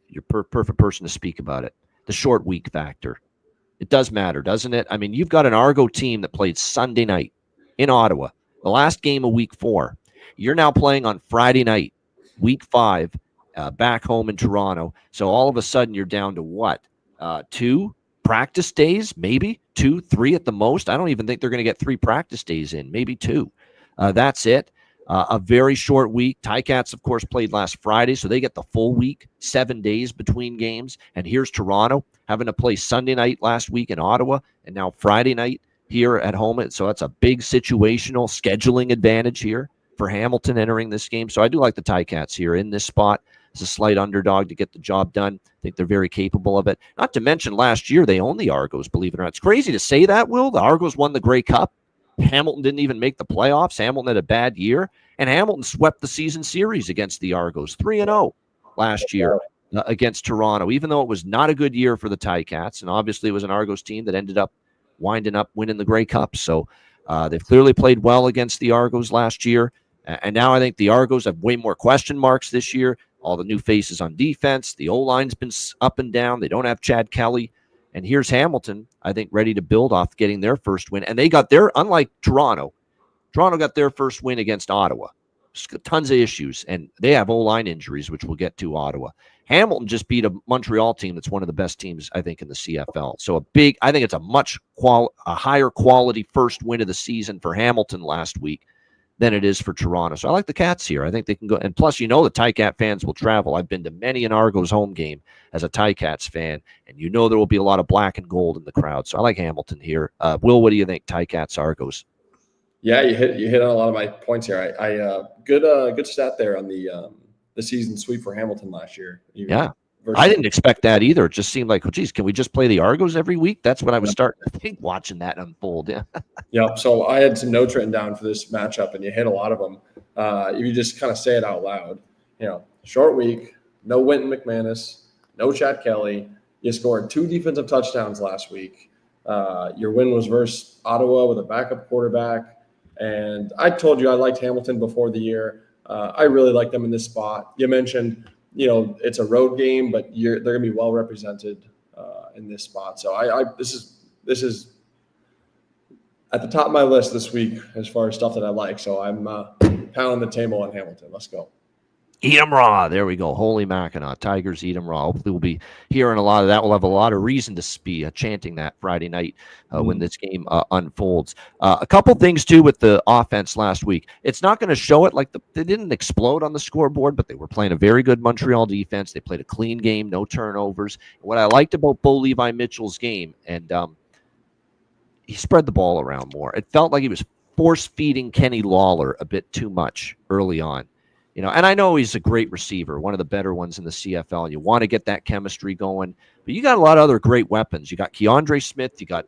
you're perfect person to speak about it, the short week factor. It does matter, doesn't it? I mean, you've got an Argo team that played Sunday night in Ottawa, the last game of week 4. You're now playing on Friday night, week 5, back home in Toronto. So all of a sudden you're down to what? 2 practice days, maybe 2, 3 at the most. I don't even think they're going to get 3 practice days in, maybe 2. That's it. A very short week. Ticats, of course, played last Friday, so they get the full week, 7 days between games. And here's Toronto having to play Sunday night last week in Ottawa, and now Friday night here at home. So that's a big situational scheduling advantage here for Hamilton entering this game. So I do like the Ticats here in this spot as a slight underdog to get the job done. I think they're very capable of it. Not to mention last year they owned the Argos, believe it or not. It's crazy to say that, Will. The Argos won the Grey Cup. Hamilton didn't even make the playoffs. Hamilton had a bad year, and Hamilton swept the season series against the Argos, 3-0 last year against Toronto, even though it was not a good year for the Ticats. And obviously it was an Argos team that ended up winding up winning the Grey Cup. So they've clearly played well against the Argos last year. And now I think the Argos have way more question marks this year. All the new faces on defense. The O-line's been up and down. They don't have Chad Kelly. And here's Hamilton, I think, ready to build off getting their first win. And they got their, unlike Toronto got their first win against Ottawa. Tons of issues. And they have O-line injuries, which we'll get to Ottawa. Hamilton just beat a Montreal team that's one of the best teams, I think, in the CFL. So I think it's a higher quality first win of the season for Hamilton last week than it is for Toronto. So I like the Cats here. I think they can go. And plus, the Ticat fans will travel. I've been to many an Argos home game as a Ticats fan, and there will be a lot of black and gold in the crowd. So I like Hamilton here. Will, what do you think? Ticats, Argos? Yeah, you hit on a lot of my points here. Good stat there on the season sweep for Hamilton last year. I didn't expect that either. It just seemed like, can we just play the Argos every week? That's what I was starting to think watching that unfold. Yeah. Yep. So I had some notes written down for this matchup, and you hit a lot of them. If you just kind of say it out loud, short week, no Wynton McManus, no Chad Kelly. You scored 2 defensive touchdowns last week. Your win was versus Ottawa with a backup quarterback. And I told you I liked Hamilton before the year. I really like them in this spot. You mentioned, it's a road game, but they're going to be well represented in this spot. So this is at the top of my list this week as far as stuff that I like. So I'm pounding the table on Hamilton. Let's go. Eat 'em raw. There we go. Holy Mackinac. Tigers eat 'em raw. Hopefully we'll be hearing a lot of that. We'll have a lot of reason to be chanting that Friday night when this game unfolds. A couple things, too, with the offense last week. It's not going to show it they didn't explode on the scoreboard, but they were playing a very good Montreal defense. They played a clean game, no turnovers. What I liked about Bo Levi Mitchell's game, and he spread the ball around more. It felt like he was force-feeding Kenny Lawler a bit too much early on. And I know he's a great receiver, one of the better ones in the CFL. You want to get that chemistry going, but you got a lot of other great weapons. You got Keandre Smith, you got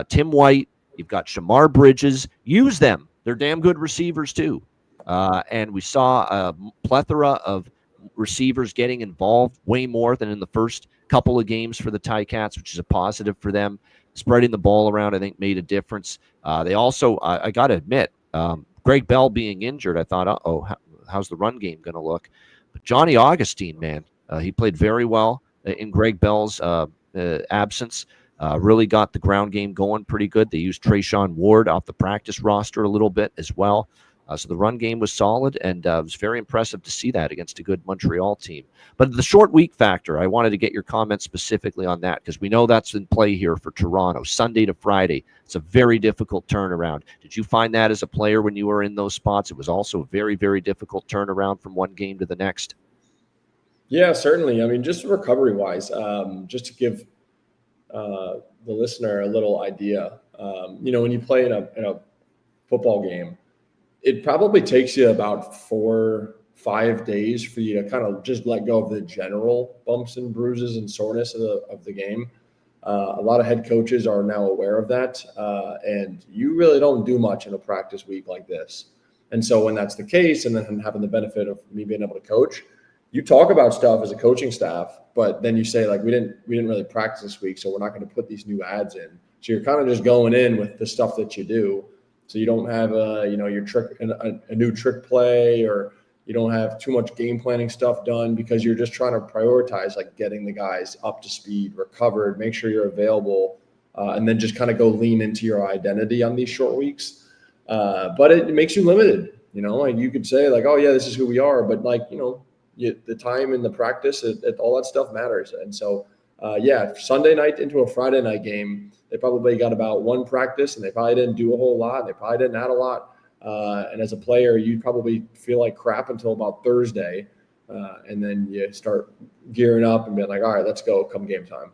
Tim White, you've got Shamar Bridges. Use them; they're damn good receivers too. And we saw a plethora of receivers getting involved, way more than in the first couple of games for the Ticats, which is a positive for them. Spreading the ball around, I think, made a difference. They also, I got to admit, Greg Bell being injured, I thought, how's the run game going to look? But Johnny Augustine, man, he played very well in Greg Bell's absence. Really got the ground game going pretty good. They used Trayshawn Ward off the practice roster a little bit as well. So the run game was solid, and it was very impressive to see that against a good Montreal team. But the short week factor, I wanted to get your comments specifically on that because we know that's in play here for Toronto, Sunday to Friday. It's a very difficult turnaround. Did you find that as a player when you were in those spots? It was also a very, very difficult turnaround from one game to the next. Yeah, certainly. I mean, just recovery-wise, just to give the listener a little idea, when you play in a football game, it probably takes you about 4-5 days for you to kind of just let go of the general bumps and bruises and soreness of the game. A lot of head coaches are now aware of that, and you really don't do much in a practice week like this. And so when that's the case, and then having the benefit of me being able to coach, you talk about stuff as a coaching staff, but then you say, we didn't really practice this week, so we're not going to put these new ads in. So you're kind of just going in with the stuff that you do. So you don't have your trick, a new trick play, or you don't have too much game planning stuff done because you're just trying to prioritize getting the guys up to speed, recovered, make sure you're available, and then just kind of go lean into your identity on these short weeks. But it makes you limited. You could say oh yeah, this is who we are, but the time and the practice, all that stuff matters. And so Sunday night into a Friday night game, they probably got about one practice, and they probably didn't do a whole lot. And they probably didn't add a lot. And as a player, you probably feel like crap until about Thursday. And then you start gearing up and being like, all right, let's go come game time.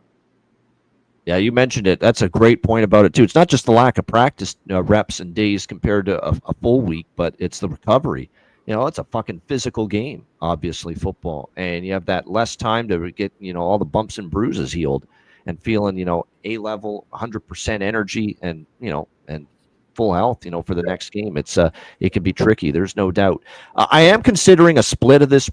Yeah, you mentioned it. That's a great point about it too. It's not just the lack of practice reps and days compared to a full week, but it's the recovery. It's a fucking physical game, obviously football, and you have that less time to get all the bumps and bruises healed, and feeling a level, 100% energy, and full health, for the next game. It can be tricky. There's no doubt. I am considering a split of this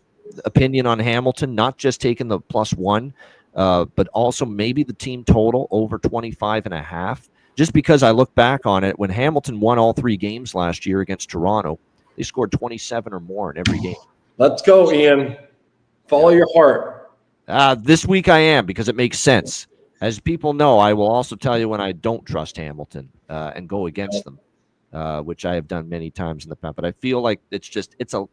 opinion on Hamilton, not just taking the +1. But also maybe the team total over 25.5. Just because I look back on it, when Hamilton won all 3 games last year against Toronto, they scored 27 or more in every game. Let's go, Ian. Follow your heart. This week I am, because it makes sense. As people know, I will also tell you when I don't trust Hamilton and go against them, which I have done many times in the past. But I feel like it's a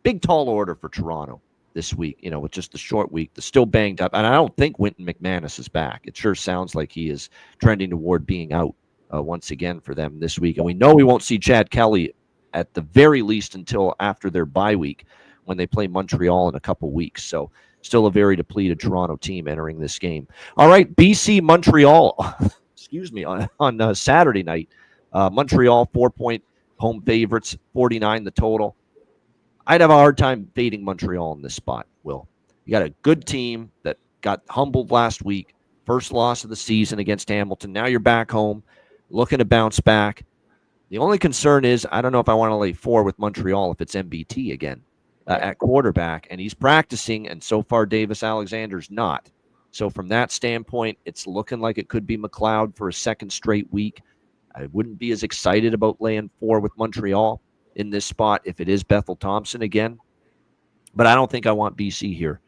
big, tall order for Toronto this week, with just the short week. They're still banged up. And I don't think Wynton McManus is back. It sure sounds like he is trending toward being out once again for them this week. And we know we won't see Chad Kelly at the very least until after their bye week when they play Montreal in a couple weeks. So still a very depleted Toronto team entering this game. All right, BC Montreal, excuse me, on Saturday night. Montreal 4-point home favorites, 49 the total. I'd have a hard time fading Montreal in this spot, Will. You got a good team that got humbled last week, first loss of the season against Hamilton. Now you're back home, looking to bounce back. The only concern is I don't know if I want to lay 4 with Montreal if it's MBT again at quarterback, and he's practicing, and so far Davis Alexander's not. So from that standpoint, it's looking like it could be McLeod for a second straight week. I wouldn't be as excited about laying 4 with Montreal in this spot if it is Bethel Thompson again. But I don't think I want BC here.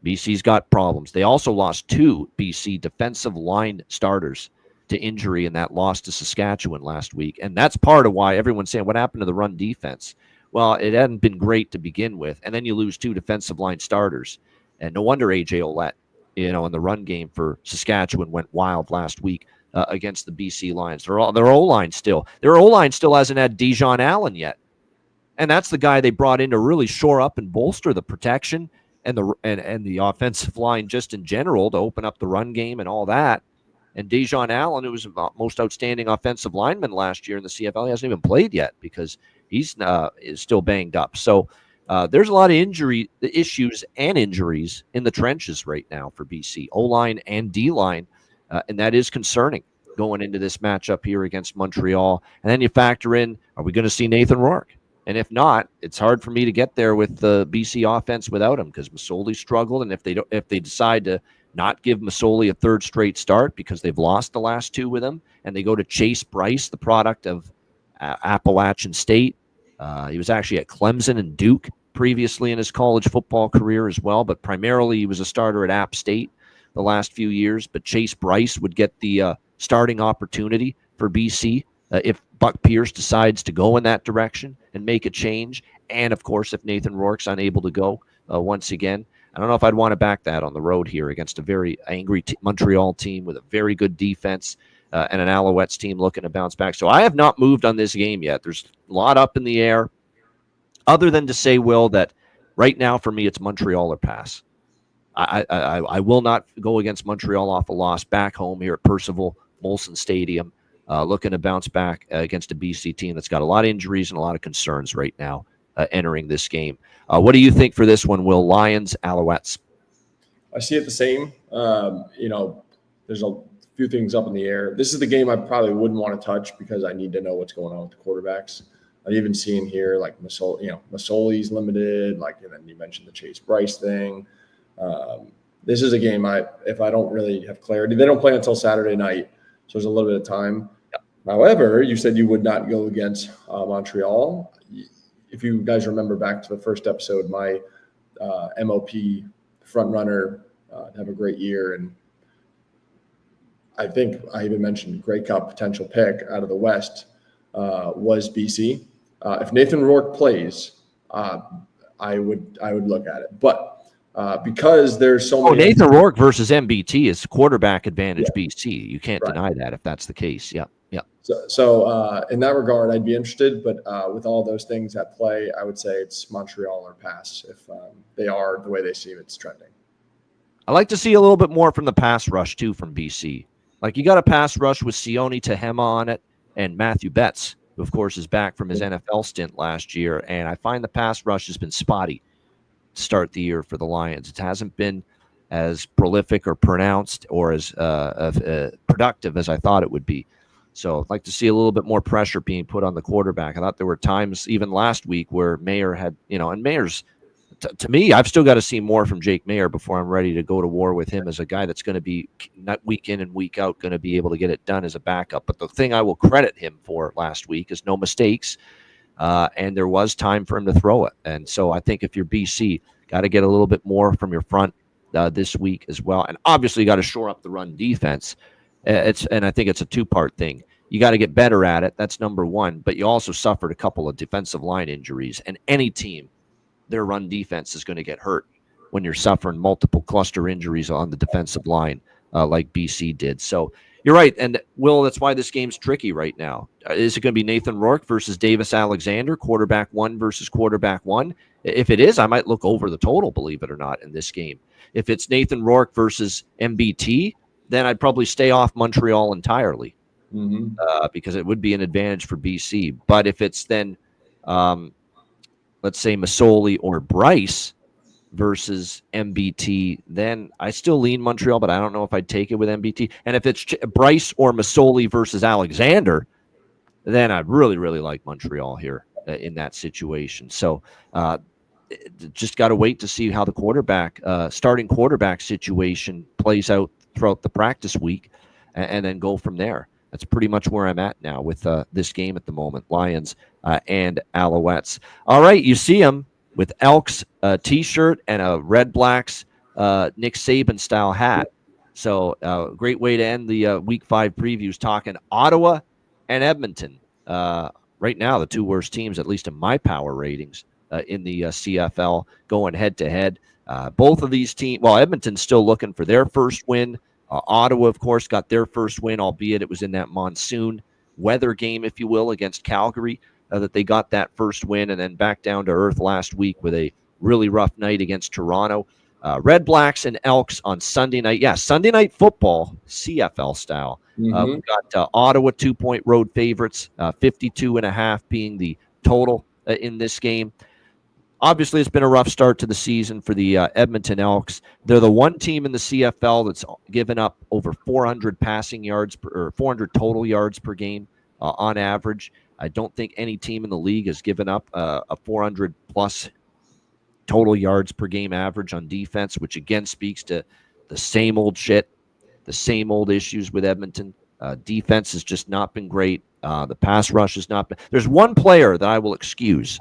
BC's got problems. They also lost 2 BC defensive line starters to injury in that loss to Saskatchewan last week. And that's part of why everyone's saying, what happened to the run defense? Well, it hadn't been great to begin with. And then you lose 2 defensive line starters. And no wonder A.J. Ouellette, in the run game for Saskatchewan went wild last week against the BC Lions. Their O-line still hasn't had Dijon Allen yet. And that's the guy they brought in to really shore up and bolster the protection and the offensive line just in general to open up the run game and all that. And Dijon Allen, who was the most outstanding offensive lineman last year in the CFL, he hasn't even played yet because he's is still banged up. So there's a lot of issues and injuries in the trenches right now for BC, O-line and D-line, and that is concerning going into this matchup here against Montreal. And then you factor in, are we going to see Nathan Rourke? And if not, it's hard for me to get there with the BC offense without him because Masoli struggled. And if they decide to not give Masoli a third straight start because they've lost the last 2 with him, and they go to Chase Bryce, the product of Appalachian State. He was actually at Clemson and Duke previously in his college football career as well, but primarily he was a starter at App State the last few years. But Chase Bryce would get the starting opportunity for BC if Buck Pierce decides to go in that direction and make a change. And, of course, if Nathan Rourke's unable to go once again. I don't know if I'd want to back that on the road here against a very angry Montreal team with a very good defense and an Alouettes team looking to bounce back. So I have not moved on this game yet. There's a lot up in the air, other than to say, Will, that right now for me it's Montreal or pass. I will not go against Montreal off a loss back home here at Percival Molson Stadium, looking to bounce back against a BC team that's got a lot of injuries and a lot of concerns right now entering this game. What do you think for this one, Will? Lions, Alouettes? I see it the same. There's a few things up in the air. This is the game I probably wouldn't want to touch because I need to know what's going on with the quarterbacks. I've even seen here like Masoli's limited, and then you mentioned the Chase Bryce thing. This is a game if I don't really have clarity, they don't play until Saturday night, so there's a little bit of time. Yep. However, you said you would not go against Montreal. If you guys remember back to the first episode, my MOP front runner have a great year, and I think I even mentioned Grey Cup potential pick out of the West was BC. If Nathan Rourke plays, I would look at it, but because there's so many. Nathan Rourke versus MBT is quarterback advantage BC. You can't deny that if that's the case. Yeah. So in that regard, I'd be interested, but with all those things at play, I would say it's Montreal or pass if they are the way they seem it's trending. I like to see a little bit more from the pass rush too from BC. Like, you got a pass rush with Sione Tehema on it and Matthew Betts, who, of course, is back from his NFL stint last year. And I find the pass rush has been spotty to start the year for the Lions. It hasn't been as prolific or pronounced or as productive as I thought it would be. So I'd like to see a little bit more pressure being put on the quarterback. I thought there were times even last week where Mayer had, and Mayer's, to me, I've still got to see more from Jake Mayer before I'm ready to go to war with him as a guy that's going to be, not week in and week out, going to be able to get it done as a backup. But the thing I will credit him for last week is no mistakes, and there was time for him to throw it. And so I think if you're BC, got to get a little bit more from your front this week as well. And obviously you got to shore up the run defense. And I think it's a two-part thing. You got to get better at it. That's number one. But you also suffered a couple of defensive line injuries. And any team, their run defense is going to get hurt when you're suffering multiple cluster injuries on the defensive line like BC did. So you're right. And, Will, that's why this game's tricky right now. Is it going to be Nathan Rourke versus Davis Alexander, quarterback one versus quarterback one? If it is, I might look over the total, believe it or not, in this game. If it's Nathan Rourke versus MBT, then I'd probably stay off Montreal entirely because it would be an advantage for BC. But if it's then, let's say, Masoli or Bryce versus MBT, then I still lean Montreal, but I don't know if I'd take it with MBT. And if it's Bryce or Masoli versus Alexander, then I'd really, really like Montreal here in that situation. So just got to wait to see how the starting quarterback situation plays out throughout the practice week and then go from there. That's pretty much where I'm at now with this game at the moment, Lions and Alouettes. All right, you see them with Elks T-shirt and a Red Blacks Nick Saban-style hat. So great way to end the Week 5 previews talking Ottawa and Edmonton. Right now, the two worst teams, at least in my power ratings, in the CFL, going head-to-head. Both of these teams, well, Edmonton's still looking for their first win. Ottawa, of course, got their first win, albeit it was in that monsoon weather game, if you will, against Calgary, that they got that first win and then back down to earth last week with a really rough night against Toronto. Red Blacks and Elks on Sunday night. Yeah, Sunday night football, CFL style. We've got Ottawa 2-point road favorites, 52.5 being the total in this game. Obviously, it's been a rough start to the season for the Edmonton Elks. They're the one team in the CFL that's given up over 400 passing yards or 400 total yards per game on average. I don't think any team in the league has given up a 400 plus total yards per game average on defense, which again speaks to the same old shit, the same old issues with Edmonton. Defense has just not been great. The pass rush has not been. There's one player that I will excuse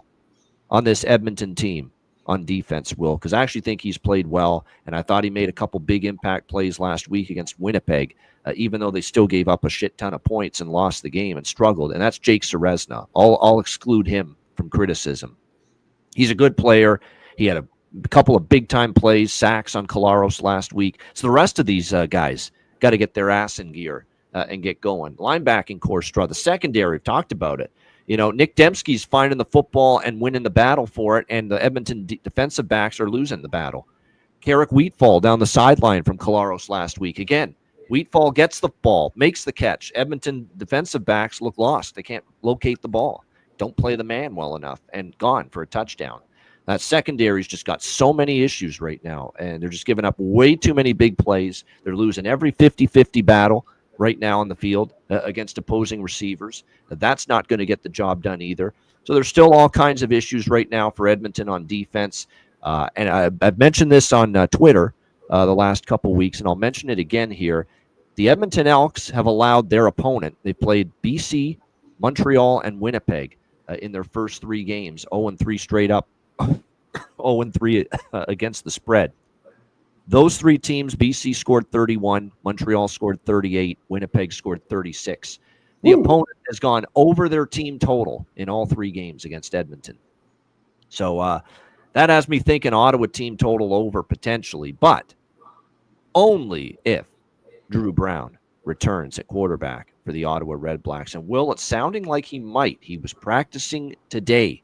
on this Edmonton team on defense, Will, because I actually think he's played well, and I thought he made a couple big impact plays last week against Winnipeg, even though they still gave up a shit ton of points and lost the game and struggled, and that's Jake Serezna. I'll exclude him from criticism. He's a good player. He had a couple of big-time plays, sacks on Kolaros last week. So the rest of these guys got to get their ass in gear and get going. Linebacking core straw. The secondary, we've talked about it. Nick Dembski's finding the football and winning the battle for it, and the Edmonton defensive backs are losing the battle. Carrick Wheatfall down the sideline from Kolaros last week. Again, Wheatfall gets the ball, makes the catch. Edmonton defensive backs look lost. They can't locate the ball, don't play the man well enough, and gone for a touchdown. That secondary's just got so many issues right now, and they're just giving up way too many big plays. They're losing every 50-50 battle right now on the field against opposing receivers. That's not going to get the job done either. So there's still all kinds of issues right now for Edmonton on defense. And I've mentioned this on Twitter the last couple weeks, and I'll mention it again here. The Edmonton Elks have allowed their opponent, they played BC, Montreal, and Winnipeg in their first 3 games, 0-3 straight up, 0-3 against the spread. Those 3 teams, BC scored 31, Montreal scored 38, Winnipeg scored 36. The opponent has gone over their team total in all 3 games against Edmonton. So that has me thinking Ottawa team total over potentially, but only if Drew Brown returns at quarterback for the Ottawa Red Blacks. And Will, it's sounding like he might. He was practicing today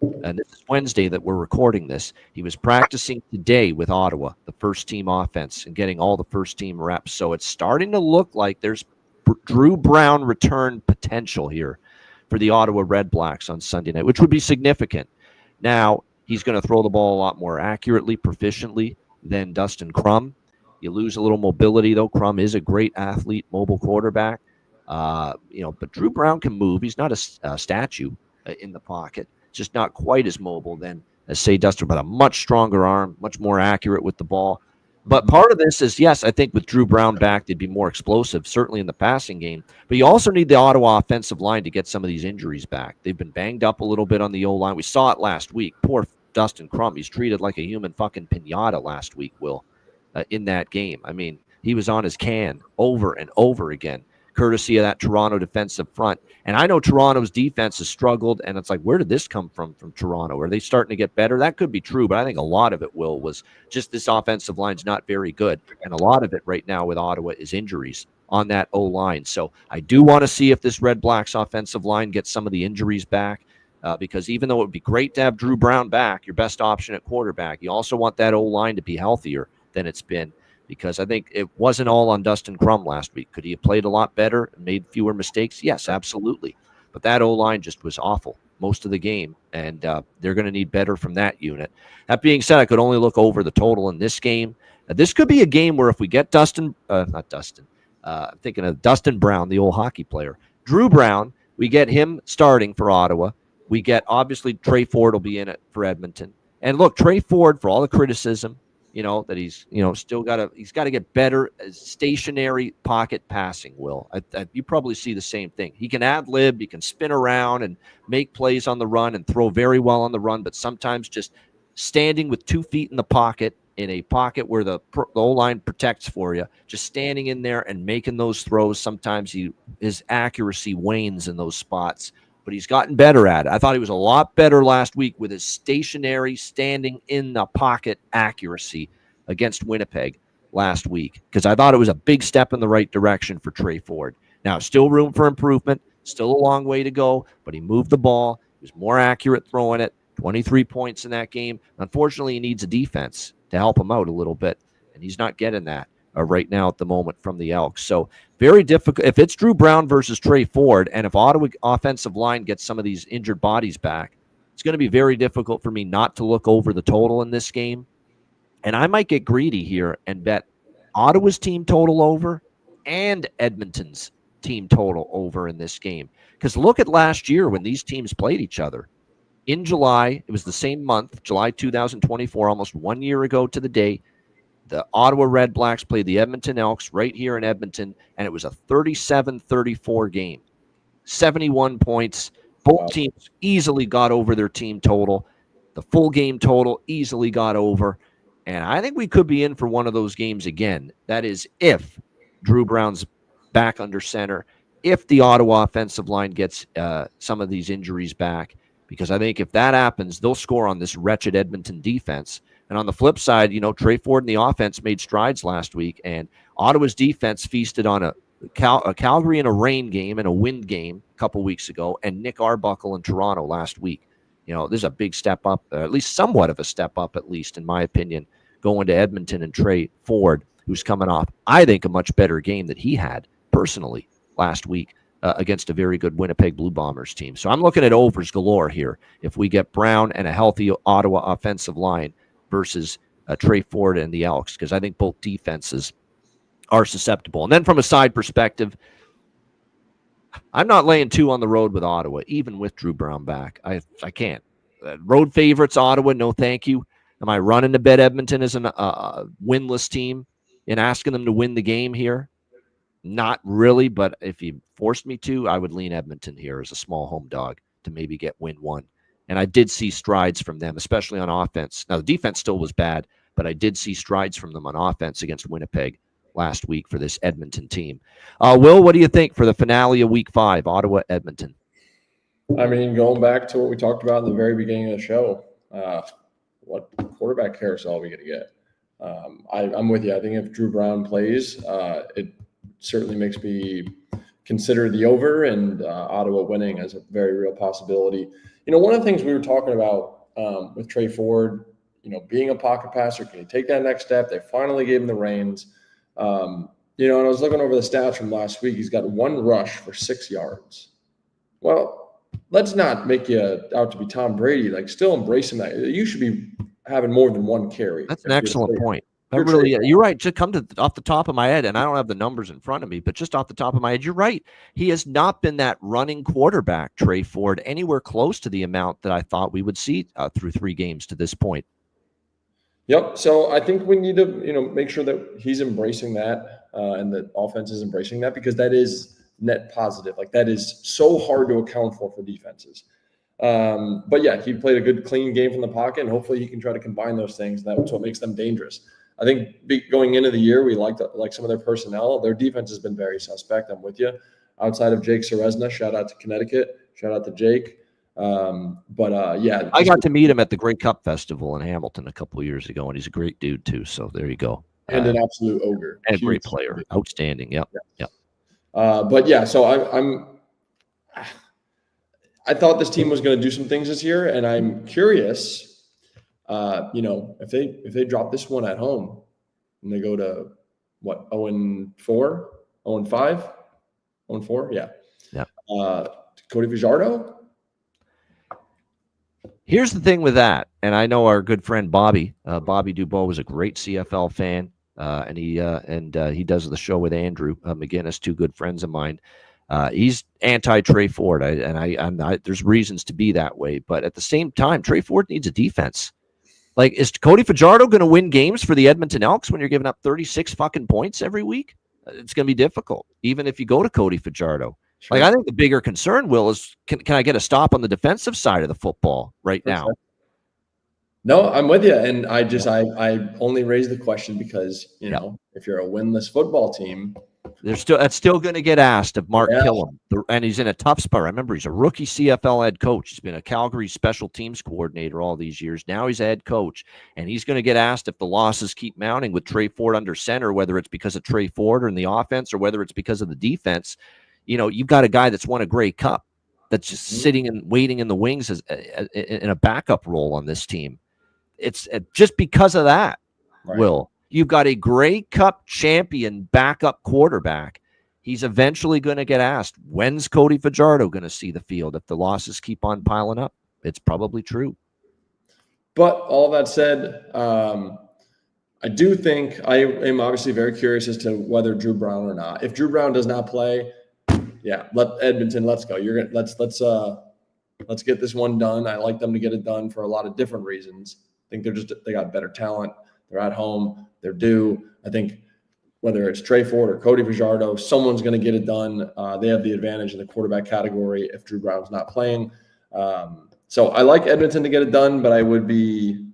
and this is Wednesday that we're recording this. He was practicing today with Ottawa, the first team offense, and getting all the first team reps. So it's starting to look like there's Drew Brown return potential here for the Ottawa Red Blacks on Sunday night, which would be significant. Now, he's going to throw the ball a lot more accurately, proficiently than Dustin Crum. You lose a little mobility, though. Crum is a great athlete, mobile quarterback. But Drew Brown can move. He's not a statue in the pocket. Just not quite as mobile then as, say, Dustin, but a much stronger arm, much more accurate with the ball. But part of this is, yes, I think with Drew Brown back, they'd be more explosive, certainly in the passing game. But you also need the Ottawa offensive line to get some of these injuries back. They've been banged up a little bit on the O-line. We saw it last week. Poor Dustin Crum. He's treated like a human fucking pinata last week, Will, in that game. I mean, he was on his can over and over again, courtesy of that Toronto defensive front. And I know Toronto's defense has struggled, and it's like, where did this come from Toronto? Are they starting to get better? That could be true, but I think a lot of it, Will, was just this offensive line's not very good. And a lot of it right now with Ottawa is injuries on that O-line. So I do want to see if this Red Blacks offensive line gets some of the injuries back, because even though it would be great to have Drew Brown back, your best option at quarterback, you also want that O-line to be healthier than it's been, because I think it wasn't all on Dustin Crum last week. Could he have played a lot better and made fewer mistakes? Yes, absolutely. But that O-line just was awful most of the game, and they're going to need better from that unit. That being said, I could only look over the total in this game. This could be a game where if we get I'm thinking of Dustin Brown, the old hockey player. Drew Brown, we get him starting for Ottawa. We get, obviously, Trey Ford will be in it for Edmonton. And look, Trey Ford, for all the criticism, that he's, still he's got to get better at stationary pocket passing, Will. You probably see the same thing. He can ad-lib, he can spin around and make plays on the run and throw very well on the run, but sometimes just standing with 2 feet in the pocket, in a pocket where the O-line protects for you, just standing in there and making those throws, sometimes his accuracy wanes in those spots. But he's gotten better at it. I thought he was a lot better last week with his stationary, standing in the pocket accuracy against Winnipeg last week, because I thought it was a big step in the right direction for Trey Ford. Now, still room for improvement, still a long way to go, but he moved the ball. He was more accurate throwing it, 23 points in that game. Unfortunately, he needs a defense to help him out a little bit, and he's not getting that right now at the moment from the Elks. So very difficult. If it's Drew Brown versus Trey Ford, and if Ottawa offensive line gets some of these injured bodies back, it's going to be very difficult for me not to look over the total in this game. And I might get greedy here and bet Ottawa's team total over and Edmonton's team total over in this game. Because look at last year when these teams played each other. In July, it was the same month, July 2024, almost 1 year ago to the day. The Ottawa Red Blacks played the Edmonton Elks right here in Edmonton, and it was a 37-34 game. 71 points. Both teams easily got over their team total. The full game total easily got over. And I think we could be in for one of those games again. That is if Drew Brown's back under center, if the Ottawa offensive line gets some of these injuries back, because I think if that happens, they'll score on this wretched Edmonton defense. And on the flip side, Trey Ford and the offense made strides last week, and Ottawa's defense feasted on a Calgary in a rain game and a wind game a couple weeks ago, and Nick Arbuckle in Toronto last week. There's a big step up, at least somewhat of a step up, at least in my opinion, going to Edmonton and Trey Ford, who's coming off, I think, a much better game that he had personally last week against a very good Winnipeg Blue Bombers team. So I'm looking at overs galore here if we get Brown and a healthy Ottawa offensive line versus Trey Ford and the Elks, because I think both defenses are susceptible. And then from a side perspective, I'm not laying 2 on the road with Ottawa, even with Drew Brown back. I can't. Road favorites, Ottawa, no thank you. Am I running to bet Edmonton as a winless team and asking them to win the game here? Not really, but if you forced me to, I would lean Edmonton here as a small home dog to maybe get win 1. And I did see strides from them, especially on offense. Now, the defense still was bad, but I did see strides from them on offense against Winnipeg last week for this Edmonton team. Will, what do you think for the finale of Week 5, Ottawa-Edmonton? I mean, going back to what we talked about in the very beginning of the show, what quarterback carousel are we going to get? I'm with you. I think if Drew Brown plays, it certainly makes me consider the over and Ottawa winning as a very real possibility. One of the things we were talking about with Trey Ford, being a pocket passer, can he take that next step? They finally gave him the reins. And I was looking over the stats from last week. He's got 1 rush for 6 yards. Well, let's not make you out to be Tom Brady. Like, still embracing that. You should be having more than 1 carry. That's an excellent point. You're right. Just come to off the top of my head, and I don't have the numbers in front of me, but just off the top of my head, you're right. He has not been that running quarterback, Trey Ford, anywhere close to the amount that I thought we would see through 3 games to this point. Yep. So I think we need to, make sure that he's embracing that and the offense is embracing that, because that is net positive. Like, that is so hard to account for defenses. But yeah, he played a good, clean game from the pocket, and hopefully he can try to combine those things. That's what makes them dangerous. I think going into the year, we liked some of their personnel. Their defense has been very suspect. I'm with you. Outside of Jake Serezna, shout out to Connecticut, shout out to Jake. Yeah, I got to meet him at the Great Cup Festival in Hamilton a couple of years ago, and he's a great dude too. So there you go. And an absolute ogre. And a great player. Outstanding. Yep. But yeah, so I thought this team was going to do some things this year, and I'm curious. If they drop this one at home and they go to what, 0-4, 0-5, 0-4, yeah. Cody Fajardo. Here's the thing with that, and I know our good friend Bobby Dubois was a great CFL fan, and he does the show with Andrew McGinnis, 2 good friends of mine. He's anti Trey Ford, and there's reasons to be that way, but at the same time, Trey Ford needs a defense. Like, is Cody Fajardo going to win games for the Edmonton Elks when you're giving up 36 fucking points every week? It's going to be difficult, even if you go to Cody Fajardo. Sure. Like, I think the bigger concern, Will, is can I get a stop on the defensive side of the football right now? Sure. No, I'm with you. And I only raise the question because, if you're a winless football team, that's still going to get asked of Mark Killam, and he's in a tough spot. Remember, he's a rookie CFL head coach. He's been a Calgary special teams coordinator all these years. Now he's a head coach, and he's going to get asked if the losses keep mounting with Trey Ford under center, whether it's because of Trey Ford or in the offense, or whether it's because of the defense. You've got a guy that's won a Grey Cup that's just sitting and waiting in the wings in a backup role on this team. It's just because of that, right. Will. You've got a Grey Cup champion backup quarterback. He's eventually going to get asked, when's Cody Fajardo going to see the field if the losses keep on piling up? It's probably true. But all that said, I do think I am obviously very curious as to whether Drew Brown or not. If Drew Brown does not play, let Edmonton, let's go. Let's get this one done. I like them to get it done for a lot of different reasons. I think they got better talent. They're at home. They're due. I think whether it's Trey Ford or Cody Fajardo, someone's going to get it done. They have the advantage in the quarterback category if Drew Brown's not playing. So I like Edmonton to get it done, but I would be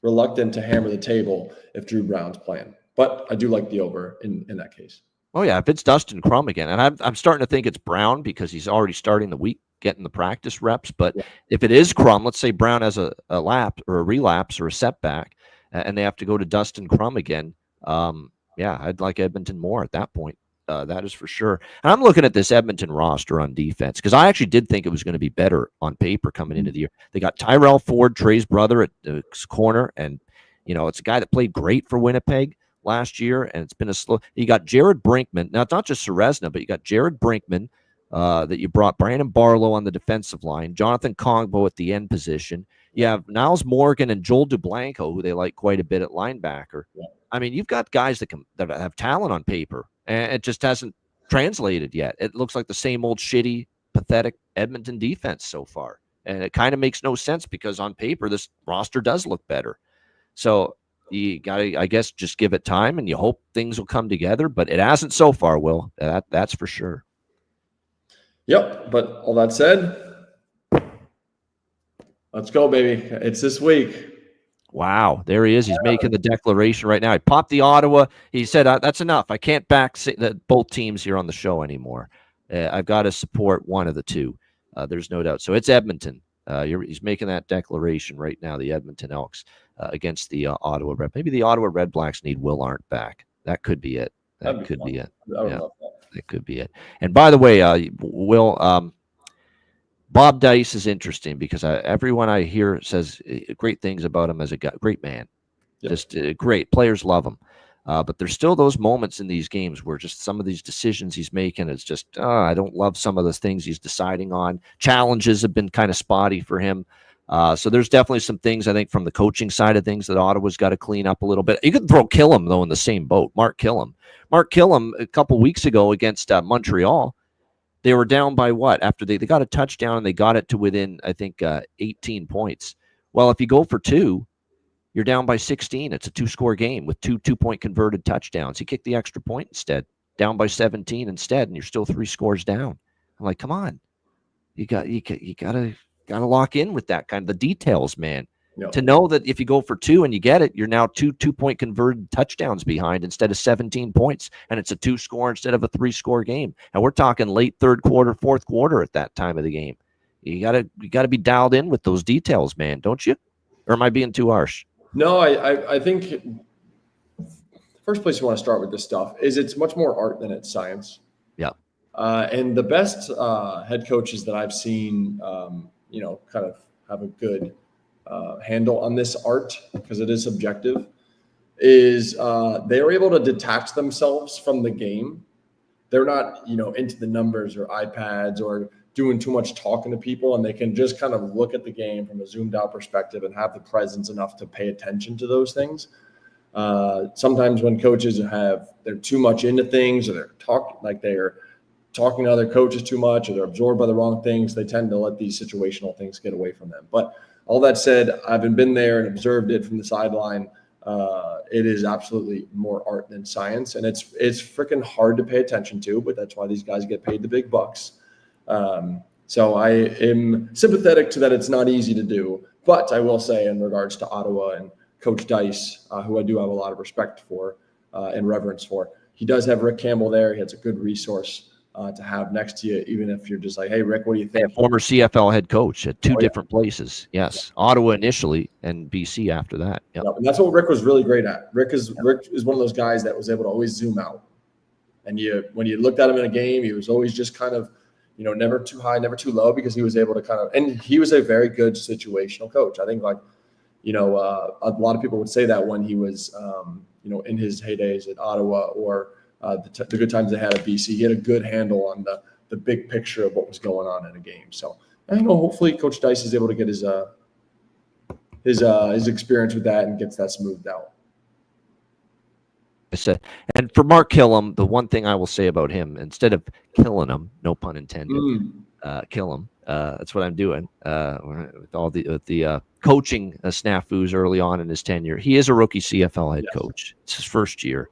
reluctant to hammer the table if Drew Brown's playing. But I do like the over in that case. Oh, yeah, if it's Dustin Crum again. And I'm starting to think it's Brown because he's already starting the week, getting the practice reps. But if it is Crum, let's say Brown has a lapse or a relapse or a setback, and they have to go to Dustin Crum again, I'd like Edmonton more at that point. That is for sure. And I'm looking at this Edmonton roster on defense because I actually did think it was going to be better on paper coming into the year. They got Tyrell Ford, Trey's brother, at the corner, and it's a guy that played great for Winnipeg last year, and it's been a slow. You got Jared Brinkman. Now, it's not just Serezna, but you got Jared Brinkman that you brought, Brandon Barlow on the defensive line, Jonathan Kongbo at the end position. You have Niles Morgan and Joel Dublanco, who they like quite a bit at linebacker. Yeah. I mean, you've got guys that have talent on paper, and it just hasn't translated yet. It looks like the same old shitty, pathetic Edmonton defense so far, and it kind of makes no sense because on paper this roster does look better. So you got to, I guess, just give it time, and you hope things will come together. But it hasn't so far, Will. That's for sure. Yep. But all that said, let's go, baby. It's this week. Wow. There he is. He's making the declaration right now. He popped the Ottawa. He said, that's enough. I can't back both teams here on the show anymore. I've got to support one of the two. There's no doubt. So it's Edmonton. He's making that declaration right now, the Edmonton Elks against the Ottawa Red. Maybe the Ottawa Red Blacks need Will Arndt back. That could be it. That could be it. I would love that. That could be it. And by the way, Will, Bob Dice is interesting because everyone I hear says great things about him as a guy, great man. Yep. Just great. Players love him. But there's still those moments in these games where just some of these decisions he's making is just, I don't love some of the things he's deciding on. Challenges have been kind of spotty for him. So there's definitely some things, I think, from the coaching side of things that Ottawa's got to clean up a little bit. You could throw Killam, though, in the same boat. Mark Killam, a couple weeks ago against Montreal, they were down by what? After they got a touchdown and they got it to within, I think, 18 points. Well, if you go for two, you're down by 16. It's a two-score game with two two-point converted touchdowns. He kicked the extra point instead, down by 17 instead, and you're still 3 scores down. I'm like, come on, you gotta lock in with that kind of the details, man. Yep. To know that if you go for two and you get it, you're now two-point converted touchdowns behind instead of 17 points, and it's a 2-score instead of a 3-score game. And we're talking late third quarter, fourth quarter at that time of the game. You gotta be dialed in with those details, man, don't you? Or am I being too harsh? No, I think the first place you want to start with this stuff is it's much more art than it's science. Yeah. And the best head coaches that I've seen, kind of have a good handle on this art, because it is subjective, is they are able to detach themselves from the game. They're not, into the numbers or iPads or doing too much talking to people, and they can just kind of look at the game from a zoomed out perspective and have the presence enough to pay attention to those things. Sometimes when coaches they're too much into things, or they're talking to other coaches too much, or they're absorbed by the wrong things, they tend to let these situational things get away from them. But all that said, I've been there and observed it from the sideline. It is absolutely more art than science, and it's freaking hard to pay attention to, but that's why these guys get paid the big bucks. So I am sympathetic to that. It's not easy to do, but I will say in regards to Ottawa and Coach Dice, who I do have a lot of respect for and reverence for, he does have Rick Campbell there. He has a good resource to have next to you, even if you're just like, hey, Rick, what do you think? And former CFL head coach at two different places. Yes. Yeah. Ottawa initially and BC after that. Yep. And that's what Rick was really great at. Rick is one of those guys that was able to always zoom out. And when you looked at him in a game, he was always just kind of, never too high, never too low, because he was able to and he was a very good situational coach. I think a lot of people would say that when he was, in his heydays at Ottawa or the good times they had at BC, he had a good handle on the big picture of what was going on in a game. So I know hopefully Coach Dice is able to get his experience with that and gets that smoothed out. I said, and for Mark Killam, the one thing I will say about him, instead of killing him, no pun intended, kill him. That's what I'm doing with all the coaching snafus early on in his tenure. He is a rookie CFL head coach. It's his first year.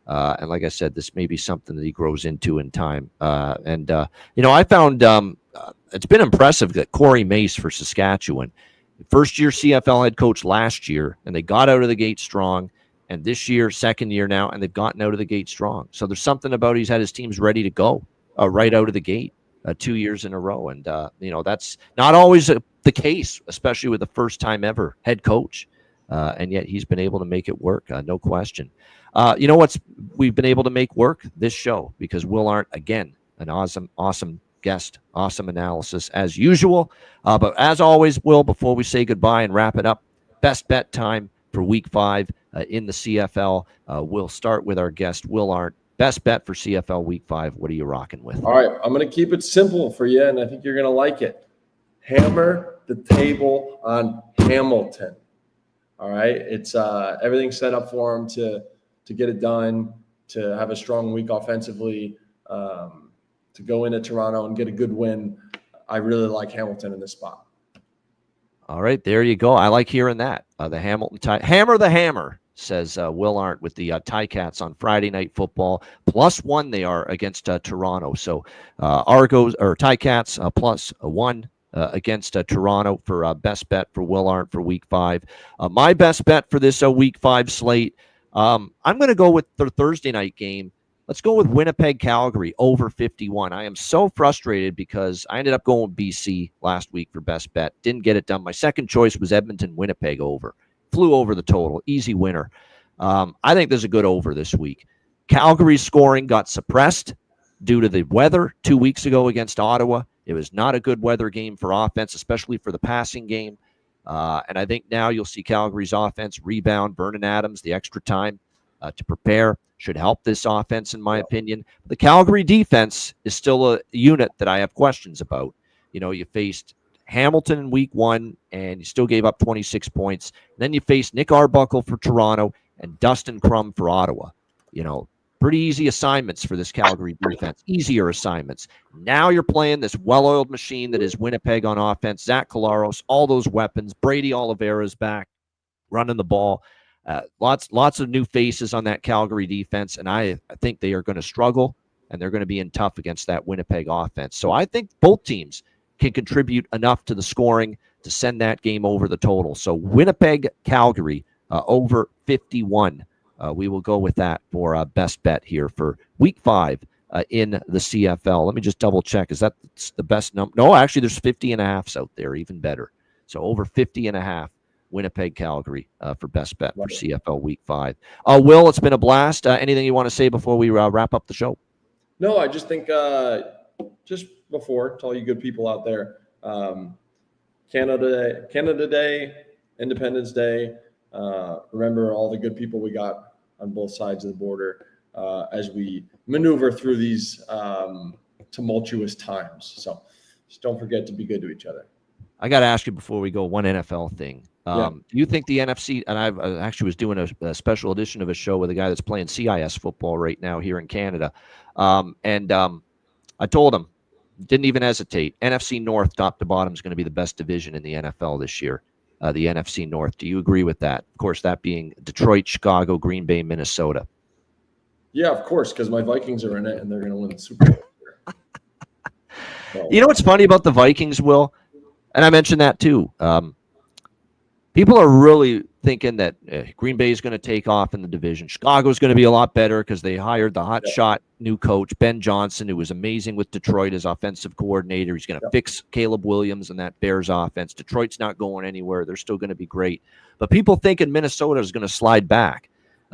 And like I said, this may be something that he grows into in time. I found it's been impressive that Corey Mace for Saskatchewan, first year CFL head coach last year, and they got out of the gate strong. And this year, second year now, and they've gotten out of the gate strong. So there's something about he's had his teams ready to go right out of the gate 2 years in a row. And, that's not always the case, especially with the first time ever head coach. And yet he's been able to make it work, no question. We've been able to make work? This show, because Will Arndt, again, an awesome guest, awesome analysis as usual. But as always, Will, before we say goodbye and wrap it up, best bet time for Week 5 in the CFL. We'll start with our guest, Will Arndt. Best bet for CFL Week 5. What are you rocking with? All right, I'm going to keep it simple for you, and I think you're going to like it. Hammer the table on Hamilton. All right, it's everything's set up for him to get it done, to have a strong week offensively, to go into Toronto and get a good win. I really like Hamilton in this spot. All right, there you go. I like hearing that. The Hamilton hammer the hammer, says Will Arndt with the Ticats on Friday Night Football. +1 they are against Toronto. So Argos or Ticats +1 against Toronto for best bet for Will Arndt for Week 5. My best bet for this Week 5 slate, I'm going to go with the Thursday night game. Let's go with Winnipeg, Calgary, over 51. I am so frustrated because I ended up going with BC last week for best bet. Didn't get it done. My second choice was Edmonton, Winnipeg over. Flew over the total. Easy winner. I think there's a good over this week. Calgary's scoring got suppressed due to the weather 2 weeks ago against Ottawa. It was not a good weather game for offense, especially for the passing game. And I think now you'll see Calgary's offense rebound. Vernon Adams, the extra time to prepare should help this offense, in my opinion. The Calgary defense is still a unit that I have questions about. You know, you faced Hamilton in week 1, and you still gave up 26 points. Then you faced Nick Arbuckle for Toronto and Dustin Crum for Ottawa. You know, pretty easy assignments for this Calgary defense, easier assignments. Now you're playing this well-oiled machine that is Winnipeg on offense. Zach Collaros, all those weapons. Brady Oliveira's back, running the ball. Lots of new faces on that Calgary defense, and I think they are going to struggle, and they're going to be in tough against that Winnipeg offense. So I think both teams can contribute enough to the scoring to send that game over the total. So Winnipeg, Calgary, over 51. We will go with that for best bet here for week 5 in the CFL. Let me just double check. Is that the best number? No, actually, there's 50.5s out there, even better. So over 50.5. Winnipeg, Calgary for best bet for CFL week 5. Will, it's been a blast. Anything you want to say before we wrap up the show? No, I just think just before, to all you good people out there, Canada Day, Independence Day. Remember all the good people we got on both sides of the border as we maneuver through these tumultuous times. So just don't forget to be good to each other. I got to ask you before we go one NFL thing. Do you think the NFC, and I actually was doing a special edition of a show with a guy that's playing CIS football right now here in Canada. I told him, didn't even hesitate, NFC North top to bottom is going to be the best division in the NFL this year, the NFC North. Do you agree with that? Of course, that being Detroit, Chicago, Green Bay, Minnesota. Yeah, of course, because my Vikings are in it, and they're going to win the Super Bowl. So. You know what's funny about the Vikings, Will? And I mentioned that too. People are really thinking that Green Bay is going to take off in the division. Chicago is going to be a lot better because they hired the hotshot new coach, Ben Johnson, who was amazing with Detroit as offensive coordinator. He's going to fix Caleb Williams and that Bears offense. Detroit's not going anywhere. They're still going to be great. But people thinking Minnesota is going to slide back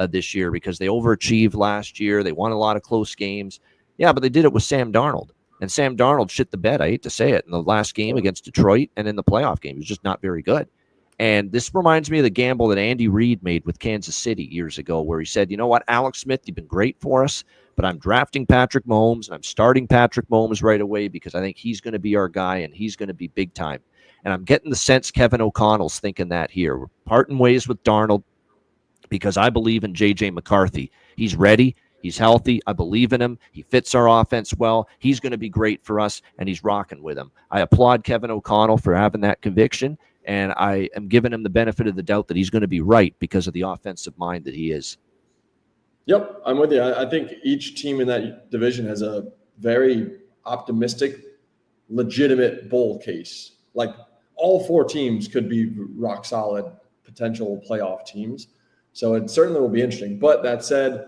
this year because they overachieved last year. They won a lot of close games. Yeah, but they did it with Sam Darnold. And Sam Darnold shit the bed, I hate to say it, in the last game against Detroit and in the playoff game. He was just not very good. And this reminds me of the gamble that Andy Reid made with Kansas City years ago, where he said, you know what, Alex Smith, you've been great for us, but I'm drafting Patrick Mahomes, and I'm starting Patrick Mahomes right away because I think he's going to be our guy, and he's going to be big time. And I'm getting the sense Kevin O'Connell's thinking that here. We're parting ways with Darnold because I believe in J.J. McCarthy. He's ready. He's healthy. I believe in him. He fits our offense well. He's going to be great for us, and he's rocking with him. I applaud Kevin O'Connell for having that conviction, and I am giving him the benefit of the doubt that he's going to be right because of the offensive mind that he is. Yep, I'm with you. I think each team in that division has a very optimistic, legitimate bowl case. Like all 4 teams could be rock solid potential playoff teams. So it certainly will be interesting. But that said,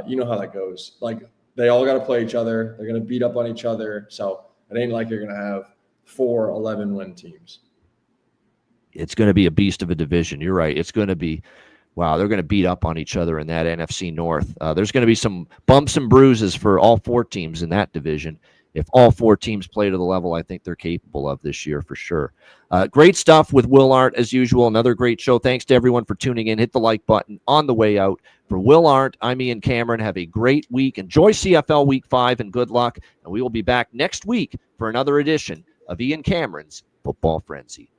you know how that goes. Like they all got to play each other. They're going to beat up on each other. So it ain't like you're going to have 4 11-win teams. It's going to be a beast of a division. You're right. It's going to be, wow, they're going to beat up on each other in that NFC North. There's going to be some bumps and bruises for all 4 teams in that division. If all 4 teams play to the level I think they're capable of this year for sure. Great stuff with Will Arndt as usual. Another great show. Thanks to everyone for tuning in. Hit the like button on the way out. For Will Arndt, I'm Ian Cameron. Have a great week. Enjoy CFL Week 5 and good luck. And we will be back next week for another edition of Ian Cameron's Football Frenzy.